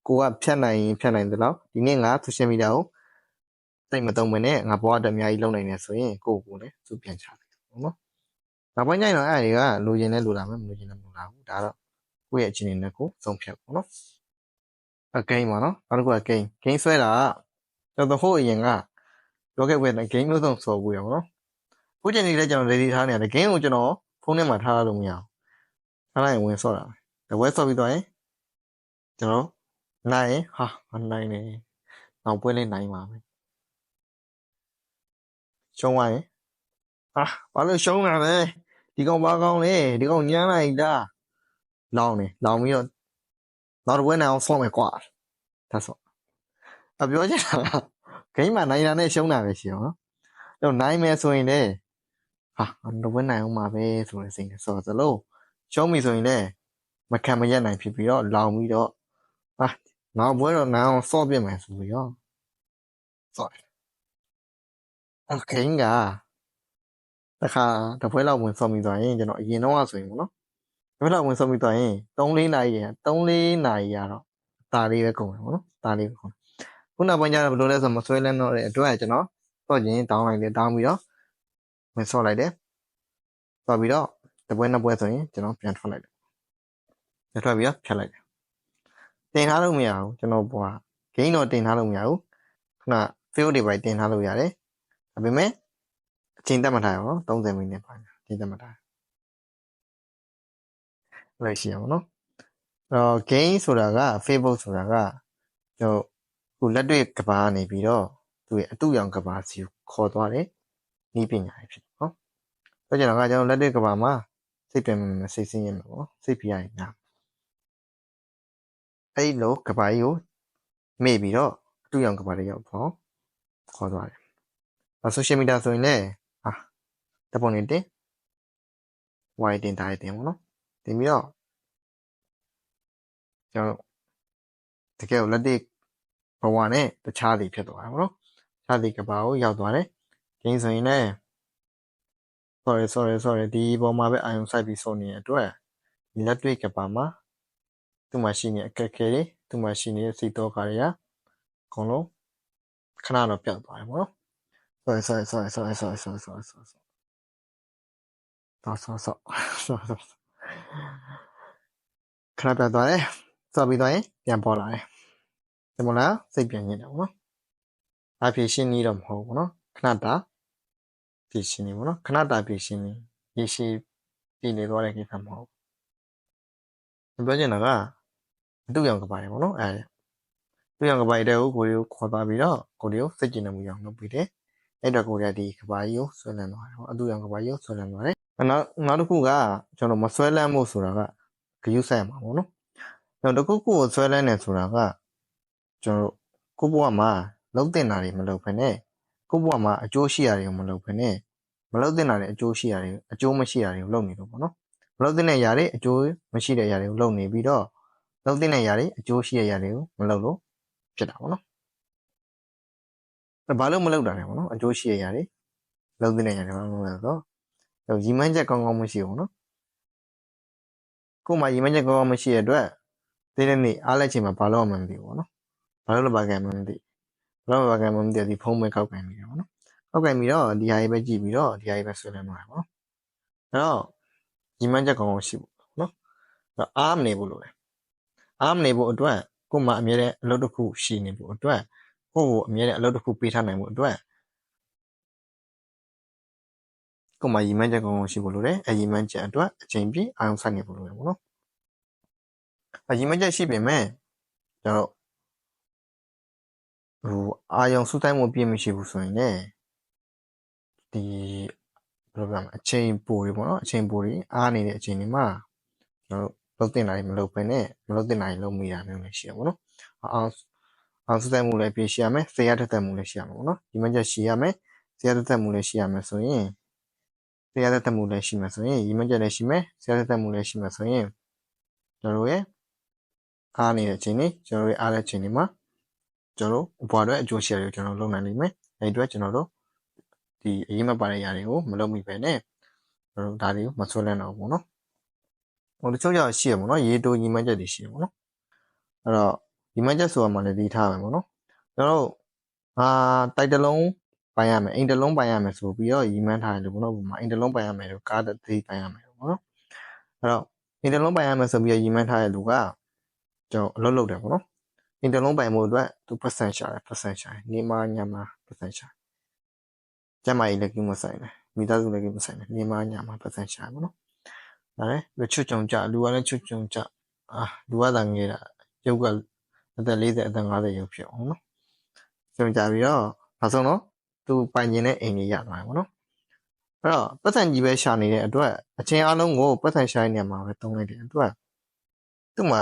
ကိုကဖြတ်နိုင်တယ်လို့ဒီနေ့ငါ social media ကိုတိတ်မသုံးမနဲ့ငါဘဝအတွက်အများကြီးလုပ်နိုင်တယ်ဆိုရင်ကိုလည်းသူပြန်ချတယ်ပေါ့နော်နောက်ပိုင်းကျရင်တော့အဲ့ဒီကလိုချင်လဲလိုလာမယ်မလိုချင်လဲမလိုလာဘူးဒါတော့ကိုယ့်ရဲ့အခြေအနေနဲ့ကိုသုံးဖြတ်ပေါ့နော်အကိန်းပါနော်နောက်တစ်ခုကဂိမ်းဆွဲတာကျွန်တော်ဟိုအရင်ကပြောခဲ့တဲ့ဂိမ်းမျိုးစုံဆော်ဘူးရပါတော့ခုချိန်ကြီးလည်းကျွန်တော် ready ထားနေရတယ်ဂိမ်းကိုကျွန်တော်ဖုန်းထဲမှာထားလို့မရအောင်ထားလိုက်ရင်ဝင်ဆော့တာပဲဝဲဆော့ပြီးတော့ရင်ကျွန်တော်နိုင်ရင်ဟာနိုင်နေနောက်ပွဲလေးနိုင်ပါမယ်ရှုံးသွားရင်ဟာဘာလို့ရှုံးတာလဲဒီကောင်ဘာကောင်လဲဒီကောင်ညမ်းလိုက်တာလောင်းပြီးတော့နောက်တစ်ပွဲနိုင်အောင်ဆော့မယ်ကွာဒါဆိုအပြောချင်တာကဂိမ်းမှာနိုင်တာနဲ့ရှုံးတာပဲရှိအောင်နော်တော့နိုင်မယ်ဆိုရင်လည်းဟာတော့ဝင်နိုင်အောင်ပါပဲဆိုတဲ့စိတ်နဲ့ဆော့သလိုရှုံးပြီဆိုရင်လည်းမခံမရက်နိုင်ဖြစ်ပြီးတော့လောင်ပြီးတော့ဟာနောက်ပွဲတော့နိုင်အောင်ဆော့ပြမယ်ဆိုပြီးတော့ဆော့တယ်ဂိမ်းကတခါတစ်ပွဲလောက်ဝင်ဆော့ပြီးသွားရင်ကျွန်တော်အရင်တော့ဆိုရင်ပေါ့နော်တစ်ပွဲလောက်ဝင်ဆော့ပြီးသွားရင်3-4နာရီကတော့တာလေးပဲကုန်တယ်ပေါ့နော်တာလေးပဲကုန်ခုနောက်ပိုင်းကျတော့ဘယ်လိုလဲဆိုမဆွဲလန်းတော့တဲ့အတွက်ကျွန်တော်ဆော့ခြင်းတောင်းလိုက်တယ်တောင်းပြီးတော့ဝင်ဆော့လိုက်တယ်ဆော့ပြီးတော့တစ်ပွဲနှစ်ပွဲဆိုရင်ကျွန်တော်ပြန်ထွက်လိုက်တယ်ထွက်ပြီးတော့ဖြတ်လိုက်တယ်တင်ထားလို့မရဘူးကျွန်တော်ဘောဂိမ်းတော့တင်ထားလို့မရဘူးခုန field တွေပဲတင်ထားလို့ရတယ်ဒါပေမဲ့အချိန်တက်မှထားရအောင်30မိနစ်ပါအချိန်တက်မှထားလိုက်ရှိရအောင်နော်game ဆိုတာက Facebook ဆိုတာကကျွန်တော်ခုလက်တွေ့ကဘာနေပြီးတော့သူရဲ့အတူရောင်ကဘာစီကိုခေါ်သွားတယ်ဤပညာဖြစ်နော်ဆိုကြတော့ကကျွန်တော်လက်တွေ့ကဘာမှာစိတ်ပင်မစိတ်ဆင်းရဲမှာပေါ့စိတ်ပြရရင်ညာအဲ့လိုကဘာကြီးကိုမေ့ပြီးတော့အတူရောင်ကဘာတွေရောက်ပေါ့ခေါ်သွားတယ်social media ဆိုရင်လည်းတပုံနေတင်ဝိုင်းတင်ထားရတင်ပေါ့နော်တင်ပြီးတော့ကျွန်တော်တကယ်လက်တွေ့ဘဝနဲ့တခြားတွေဖြစ်သွားတယ်ပေါ့နော်တခြားတွေကဘာကိုရောက်သွားတယ်ဂိမ်းဆိုရင်လည်း sorry ဒီပေါ်မှာပဲအာရုံစိုက်ပြီးစောနေတဲ့အတွက်ဒီလက်တွေ့ကဘာမှာသူ့မှာရှိနေအခက်အခဲတွေသူ့မှာရှိနေတဲ့စိတ်တော့ခါတွေကအကုန်လုံးခဏတော့ပျောက်သွားတယ်ပေါ့နော် sorry ခဏပြသွားတယ်စောပြီးသွားရင်ပြန်ပေါ်လာတယ်ဒီမလားစိတ်ပြန်ညစ်တယ်ပေါ့နော်အဖြစ်ရှင်းနေတော့မဟုတ်ဘူးနော်ခဏတာဖြစ်ရှင်းနေပေါ့နော်ခဏတာဖြစ်ရှင်းနေရေရှည်ပြည်နေသွားတဲ့ကိစ္စမဟုတ်ဘူးပြောချင်တာကအတူရောင်ကပါတယ်ပေါ့နော်အဲတူရောင်ကပါတဲ့ကိုကိုခေါ်သွားပြီးတော့ကိုစိတ်ကျဉ်မှုရောင်လုပ်ပြီးတယ်အဲ့တော့ကိုရဒီကဘာကြီးကိုဆွဲလန်းသွားတယ်ပေါ့အတူရောင်ကဘာကြီးကိုဆွဲလန်းသွားတယ်နောက်တစ်ခုကကျွန်တော်မဆွဲလန်းမှုဆိုတာကဂရုစိုက်မှာပေါ့နော်နောက်တစ်ခုကိုဆွဲလန်းနေဆိုတာကကျွန်တော်ကိုဘွားမှာလုံးတင်တာတွေမလုပ်ဖ ೇನೆ ကိုဘွားမှာအကျိုးရှိရတယ်မလုပ်ဖ ೇನೆ မလုပ်တင်တာတွေအကျိုးရှိရတယ်အကျိုးမရှိတာတွေလုပ်နေလို့ပေါ့နော်မလုပ်တင်တဲ့ຢာတွေအကျိုးမရှိတဲ့ຢာတွေကိုလုပ်နေပြီးတော့လုပ်တင်တဲ့ຢာတွေအကျိုးရှိတဲ့ຢာတွေကိုမလုပ်လို့ဖြစ်တာပေါ့နော်ဘာလို့မလုပ်တာလဲပေါ့နော်အကျိုးရှိတဲ့ຢာတွေလုပ်တင်တဲ့ຢာတွေမလုပ်လို့တော့ရီမန်းချက်ကောင်းမရှိဘူးနော်ကို့မှာရီမန်းချက်ကောင်းမရှိတဲ့အတွက်ဒီနေ့အားလက်ချိန်မှာဘာလို့မှမသိဘူးပေါ့နော်ဘာလို့လဲဘာကံမှမသိဘာလို့ဘာကံမှမသိဒီဖုန်းပဲကောက်ကင်ပြီးတော့နော်ကောက်ကင်ပြီးတော့ဒီဟာကြီးပဲကြည့်ပြီးတော့ဒီဟာကြီးပဲဆွဲလန်းသွားတယ်ပေါ့နော်အဲ့တော့ရီမန်းချက်ကောင်းရှိဘူးနော်အားမနေဘူးလို့လေအားမနေဖို့အတွက်ကို့မှာအမြဲတမ်းအလုပ်တစ်ခုရှိနေဖို့အတွက်ကို့အမြဲတမ်းအလုပ်တစ်ခုပေးထားနိုင်ဖို့အတွက်ကို့မှာရီမန်းချက်ကောင်းရှိဖို့လိုတယ်အရီမန်းချက်အတွက်အချိန်ပြည့်အာရုံစိုက်နေဖို့လိုတယ်ပေါ့နော်အရီမန်းချက်ရှိပေမဲ့ကျွန်တော်အာရုံစူးတိုင်းမှုပြည့်မရှိဘူးဆိုရင်လည်းဒီဘယ်လိုပြောမလဲအချိန်ပိုတွေပေါ့နော်အချိန်ပိုတွေအားနေတဲ့အချိန်တွေမှာကျွန်တော်လုပ်တင်တာတွေမလုပ်ဘဲနဲ့မလုပ်တင်တာတွေလုပ်မိတာမျိုးလည်းရှိရပါတော့အောင်စူးတိုင်းမှုလည်းပြည့်ရှိရမယ်စေရထက်သက်မှုလည်းရှိရမှာပေါ့နော်ဒီမှချက်ရှိရမယ်စေရထက်သက်မှုလည်းရှိရမယ်ဆိုရင်စေရထက်သက်မှုလည်းရှိမယ်ဆိုရင်ဒီမှချက်လည်းရှိမယ်စေရထက်သက်မှုလည်းရှိမယ်ဆိုရင်ကျွန်တော်ရဲ့အားနေတဲ့အချိန်တွေကျွန်တော်ရဲ့အားတဲ့အချိန်တွေမှာကျွန်တော်ဘွားတွေအကျိုးရှိရတယ်ကျွန်တော်လုပ်နိုင်လိမ့်မယ်အဲ့အတွက်ကျွန်တော်တို့ဒီအရေးမပါတဲ့ຢာတွေကိုမလုပ်မိပဲနဲ့ကျွန်တော်ဒါတွေကိုမဆွဲလန်းတော့ဘူးเนาะ တချို့ကြောင့်ရှိရပေါ့နော်ရေတိုညီမှန်းချက်တွေရှိရပေါ့နော်အဲ့တော့ညီမှန်းချက်ဆိုတာမှလည်းဒီထားမယ်ပေါ့နော်ကျွန်တော်တို့တိုက်တစ်လုံးပိုင်ရမယ်အိမ်တစ်လုံးပိုင်ရမယ်ဆိုပြီးတော့ညီမှန်းထားတယ်လို့ပေါ့နော်အိမ်တစ်လုံးပိုင်ရမယ်လို့ကားတစ်သေးပိုင်ရမယ်ပေါ့နော်အဲ့တော့အိမ်တစ်လုံးပိုင်ရမယ်ဆိုပြီးတော့ညီမှန်းထားတဲ့လူကကျွန်တော်အလုပ်လုပ်တယ်ပေါ့နော်အိမ်တစ်လုံးပိုင်မှုအတွက်သူပတ်စံရှာတယ်နေမညမှာပတ်စံရှာကျမကြီးလည်းကိမဆိုင်တယ်မိသားစုလည်းကိမဆိုင်တယ်နေမညမှာပတ်စံရှာပေါ့နော်ဒါလည်းချွတ်ကြုံကြလူကလည်းချွတ်ကြုံကြလူကသာငယ်တာရုပ်ကအသက်40အသက်50ရုပ်ဖြစ်အောင်နော်ကြုံကြပြီးတော့နောက်ဆုံးတော့သူပိုင်ကျင်တဲ့အိမ်ကြီးရသွားတယ်ပေါ့နော်အဲ့တော့ပတ်စံကြီးပဲရှာနေတဲ့အတွက်အချင်းအလုံးကိုပတ်စံရှာတဲ့နေရာမှာပဲတုံးလိုက်တဲ့အတွက်သူ့မှာ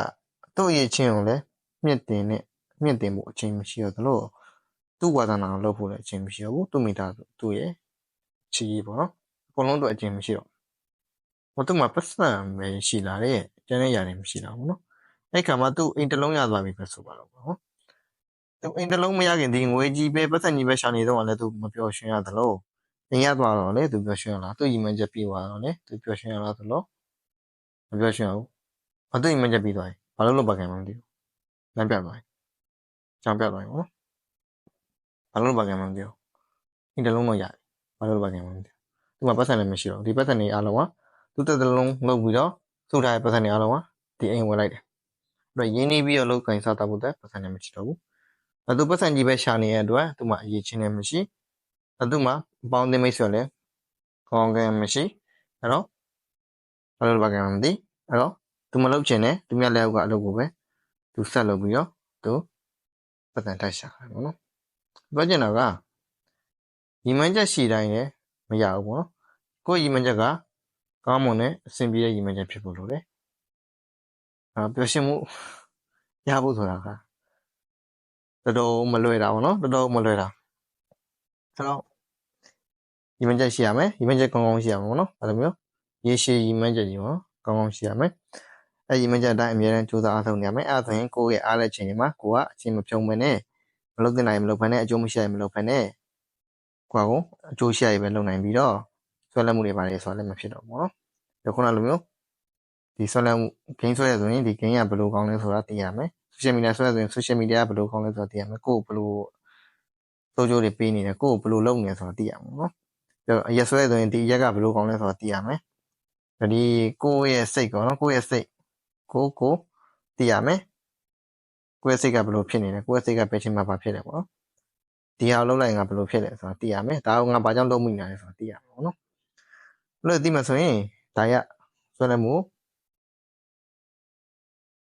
သူ့အရေးချင်းကိုလည်းမြင့်တင်ဖို့အချိန်မရှိတော့သလိုသူ့ဝါသနာကိုလုပ်ဖို့လည်းအချိန်မရှိတော့ဘူးသူ့မိသားစုသူ့ရဲ့ချီးပေါ့နော်အကုန်လုံးတော့အချိန်မရှိတော့သူ့မှာပတ်စံပဲရှိလာတဲ့ကျန်တဲ့ຢာတွေမရှိတော့ဘူးနော်အဲ့ခါမှာသူ့အိမ်တစ်လုံးရသွားပြီပဲဆိုပါတော့နော်သူအိမ်တစ်လုံးမရခင်ဒီငွေကြီးပဲပတ်စံကြီးပဲရှာနေတော့လည်းသူမပျော်ရွှင်ရသလိုအိမ်ရသွားတော့လေသူပျော်ရွှင်ရလားသူ့ညီမချက်ပြေးသွားတော့လေသူပျော်ရွှင်ရလားသလိုမပျော်ရွှင်ဘူးသူ့ညီမချက်ပြေးသွားရင်ဘာလို့လုပ်ပါခင်မသိဘူးလမ်းပြသွားရင်ကြောင်ပြသွားရင်နော်ဘာလို့လုပ်ပါခင်မသိဘူးအိမ်တစ်လုံးတော့ရတယ်ဘာလို့လုပ်ပါခင်မသိဘူးသူမှာပတ်စံလည်းမရှိတော့ဒီပတ်စံတွေအားလုံးကသူ့တစ်လုံးလုပ်ပြီးတော့စုထားတဲ့ပတ်စံတွေအားလုံးကဒီအိမ်ဝင်လိုက်တယ်အဲ့တော့ရင်းနှီးပြီးတော့လုပ်ကိုင်စားတာဖို့တဲ့ပတ်စံလည်းမရှိတော့ဘူးသူပတ်စံကြီးပဲရှာနေတဲ့အတွက်သူမှအရေးချင်းလည်းမရှိသူမှပေါင်းတင်မိတ်ဆွေလည်းကောင်းကင်မရှိအဲ့တော့ဘာလို့ဘာကံမသိအဲ့တော့သူမလုပ်ချင်နဲ့သူမြတ်လက်အောက်ကအလုပ်ကိုပဲသူဆက်လုပ်ပြီးတော့သူပတ်စံထိုက်ရှာတယ်ပေါ့နော်ပြောချင်တာကညီမချက်ရှိတိုင်းလည်းမရဘူးပေါ့နော်ကိုယ်ညီမချက်ကကောင်းမွန်တဲ့အဆင်ပြေတဲ့ညီမချက်ဖြစ်ဖို့လိုတယ်ပျော်ရွှင်မှုရဖို့ဆိုတာကတော်တော်မလွယ်တာပေါ့နော်တော်တော်မလွယ်တာအဲ့တော့ညီမချက်ရှိရမယ်ညီမချက်ကောင်းကောင်းရှိရမယ်ပေါ့နော်အဲ့လိုမျိုးရေရှည်ညီမချက်ကြီးပေါ့ကောင်းကောင်းရှိရမယ်အဲ့ညီမချက်အတိုင်းအများနဲ့စူးစမ်းအားထုတ်နေရမယ်အဲ့ဒါဆိုရင်ကိုယ့်ရဲ့အားလက်ချိန်တွေမှာကိုကအချိန်မဖြုံးမနဲ့မလုပ်တဲ့နိုင်မလုပ်ဖ ೇನೆ အကျိုးမရှိရင်မလုပ်ဖ ೇನೆ ကိုအကျိုးရှိရပဲလုပ်နိုင်ပြီးတော့ဆွဲလက်မှုတွေပါတယ်ဆိုတော့လည်းမဖြစ်တော့ဘူးနော်ဒီခုနလိုမျိုးဒီဆွဲလက်မှုဂိမ်းဆွဲရဆိုရင်ဒီဂိမ်းကဘယ်လိုကောင်းလဲဆိုတာသိရမယ်ဆိုရှယ်မီဒီယာဆွဲရဆိုရင်ဆိုရှယ်မီဒီယာဘယ်လိုကောင်းလဲဆိုတာသိရမယ်ကိုယ်ဘယ်လိုစိုးကျိုးတွေပေးနေတယ်ကိုယ်ဘယ်လိုလုပ်နေလဲဆိုတာသိရမှာနော်အရက်ဆွဲဆိုရင်ဒီရက်ကဘယ်လိုကောင်းလဲဆိုတာသိရမယ်ဒီကိုယ့်ရဲ့စိတ်ကောနော်ကိုယ့်ရဲ့စိတ်ကိုသိရမယ်ကိုယ့်ရဲ့စိတ်ကဘယ်လိုဖြစ်နေလဲကိုယ့်ရဲ့စိတ်ကဘယ်ချိန်မှဘာဖြစ်လဲပေါ့နော်ဒီဟာလုပ်လိုက်ငါဘယ်လိုဖြစ်လဲဆိုတာသိရမယ်ဒါကငါဘာကြောင့်လုပ်မိနေလဲဆိုတာသိရမှာပေါ့နော်အဲ့လိုသိမှဆိုရင်ဒါရဆွဲလက်မှု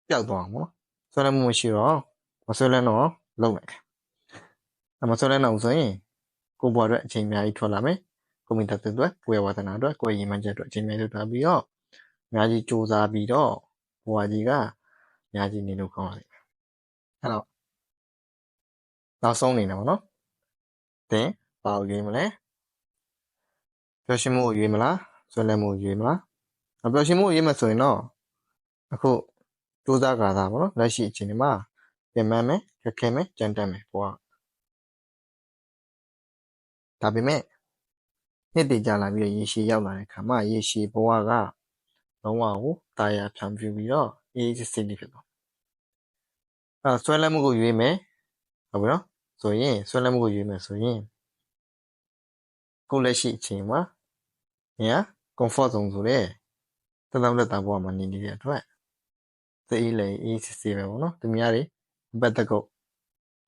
ပျောက်သွားမှာပေါ့နော်ဆွဲလက်မှုမရှိတော့မဆွဲလက်တော့လုံလိုက်တယ်မဆွဲလက်တော့ဆိုရင်ကိုယ့်ဘဝအတွက်အချိန်အများကြီးထွက်လာမယ်ကိုမိသားစုအတွက်ကိုယ့်ရဲ့ဝါသနာအတွက်ကိုယ့်ရဲ့ရည်မှန်းချက်အတွက်အချိန်အများကြီးထွက်လာပြီးတော့အများကြီးစူးစမ်းပြီးတော့ဘဝကြီးကအများကြီးနေလို့ကောင်းပါလိမ့်မယ်အဲ့တော့နောက်ဆုံးအနေနဲ့ပေါ့နော်သင်ဘာကိုရွေးမလဲပျော်ရွှင်မှုကိုရွေးမလားဆွဲလက်မှုကိုရွေးမလားပျော်ရွှင်မှုကိုရွေးမှဆိုရင်တော့အခုစူးစမ်းကြတာပေါ့နော်လက်ရှိအချိန်ဒီမှာပြင်ပန်းမယ်ခက်ခဲမယ်ကြမ်းတမ်းမယ်ဘဝဒါပေမဲ့နှစ်တည်ကြလာပြီးရေရှည်ရောက်လာတဲ့ခါမှာရေရှည်ဘဝကလုံးဝကိုတာယာဖြောင်ပြူပြီးတော့အေးစစ်စစ်လေးဖြစ်သွားဆွဲလက်မှုကိုရွေးမယ်ဟုတ်ပြီနော်ဆိုရင်ဆွဲလက်မှုကိုရွေးမယ်ဆိုရင်ကိုလက်ရှိအချိန်မှာညာ comfort zone ဆိုတဲ့တလောင်းလက်သားဘဝမှာနေနေတဲ့အတွက်သိအေးလေအေးစစ်စစ်ပဲပေါ့နော်သူများတွေဘက်တကုတ်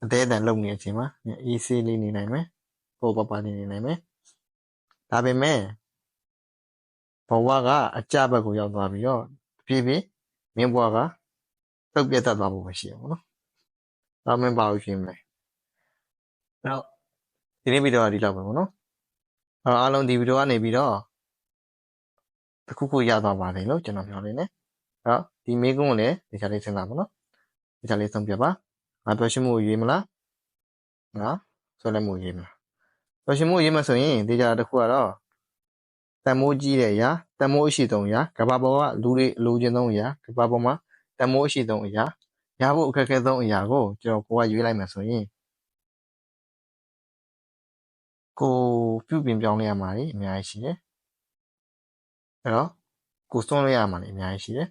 အသေးအတန်လုံနေတဲ့အချိန်မှာအေးဆေးလေးနေနိုင်မယ်ပိုပပနေနိုင်မယ်ဒါပေမဲ့ဘဝကအကြဘက်ကိုရောက်သွားပြီးတော့ဖြည်းဖြည်းမင်းဘဝကတုတ်ပြတ်တတ်သွားဖို့ပဲရှိရပါတော့။ဒါမှမပါဘူးရှင်မယ်။အဲ့တော့ဒီနေ့ဗီဒီယိုကဒီလောက်ပဲပေါ့နော်။အားလုံးဒီဗီဒီယိုကနေပြီးတော့တစ်ခုခုရသွားပါလိမ့်လို့ကျွန်တော်ပြောနေတယ်။အဲ့တော့ဒီမေးခွန်းကိုလည်းဒီချာလေးစဉ်းစားပါနော်။ဒီချာလေးဆုံးဖြတ်ပါ။ငါပျော်ရွှင်မှုကိုရွေးမလား။ငါဆွဲလက်မှုကိုရွေးမလား။ပျော်ရွှင်မှုကိုရွေးမှဆိုရင်ဒီချာတစ်ခုကတော့တန်မိုးကြီးတဲ့အရာတန်မိုးအရှိဆုံးအရာကဘာပေါ်ကလူတွေအလိုချင်ဆုံးအရာကဘာပေါ်မှာတန်မိုးအရှိဆုံးအရာရဖို့အခက်အခဲဆုံးအရာကိုကျွန်တော်ကိုကရွေးလိုက်မှဆိုရင်ကိုပြုပြင်ပြောင်းလဲရမှာလေအများကြီးရှိတယ်အဲ့တော့ကိုစွန့်လဲရမှာလေအများကြီးရှိတယ်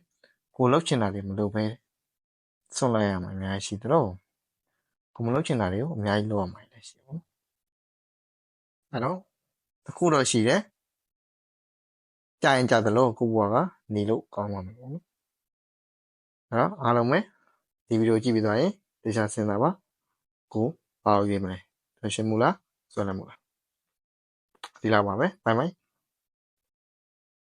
ကိုလှုပ်ချင်တာတွေမလုပ်ဘဲဆွန့်လိုက်ရမှာအများကြီးရှိတယ်တော့ကိုမလှုပ်ချင်တာတွေကိုအများကြီးလုပ်ရမှာလည်းရှိတယ်အဲ့တော့တစ်ခုတော့ရှိတယ်ကြာရင်ကြာသလိုကိုဘွားကနေလို့ကောင်းပါမယ်ပေါ့နော်အဲ့တော့အားလုံးပဲဒီဗီဒီယိုကြည့်ပြီးသွားရင်တခြားစဉ်းစားပါကိုဘာလို့ရေးမလဲပျော်ရွှင်မှုလားဆွဲလန်းမှုလားဒီလောက်ပါပဲဘိုင်ဘိုင်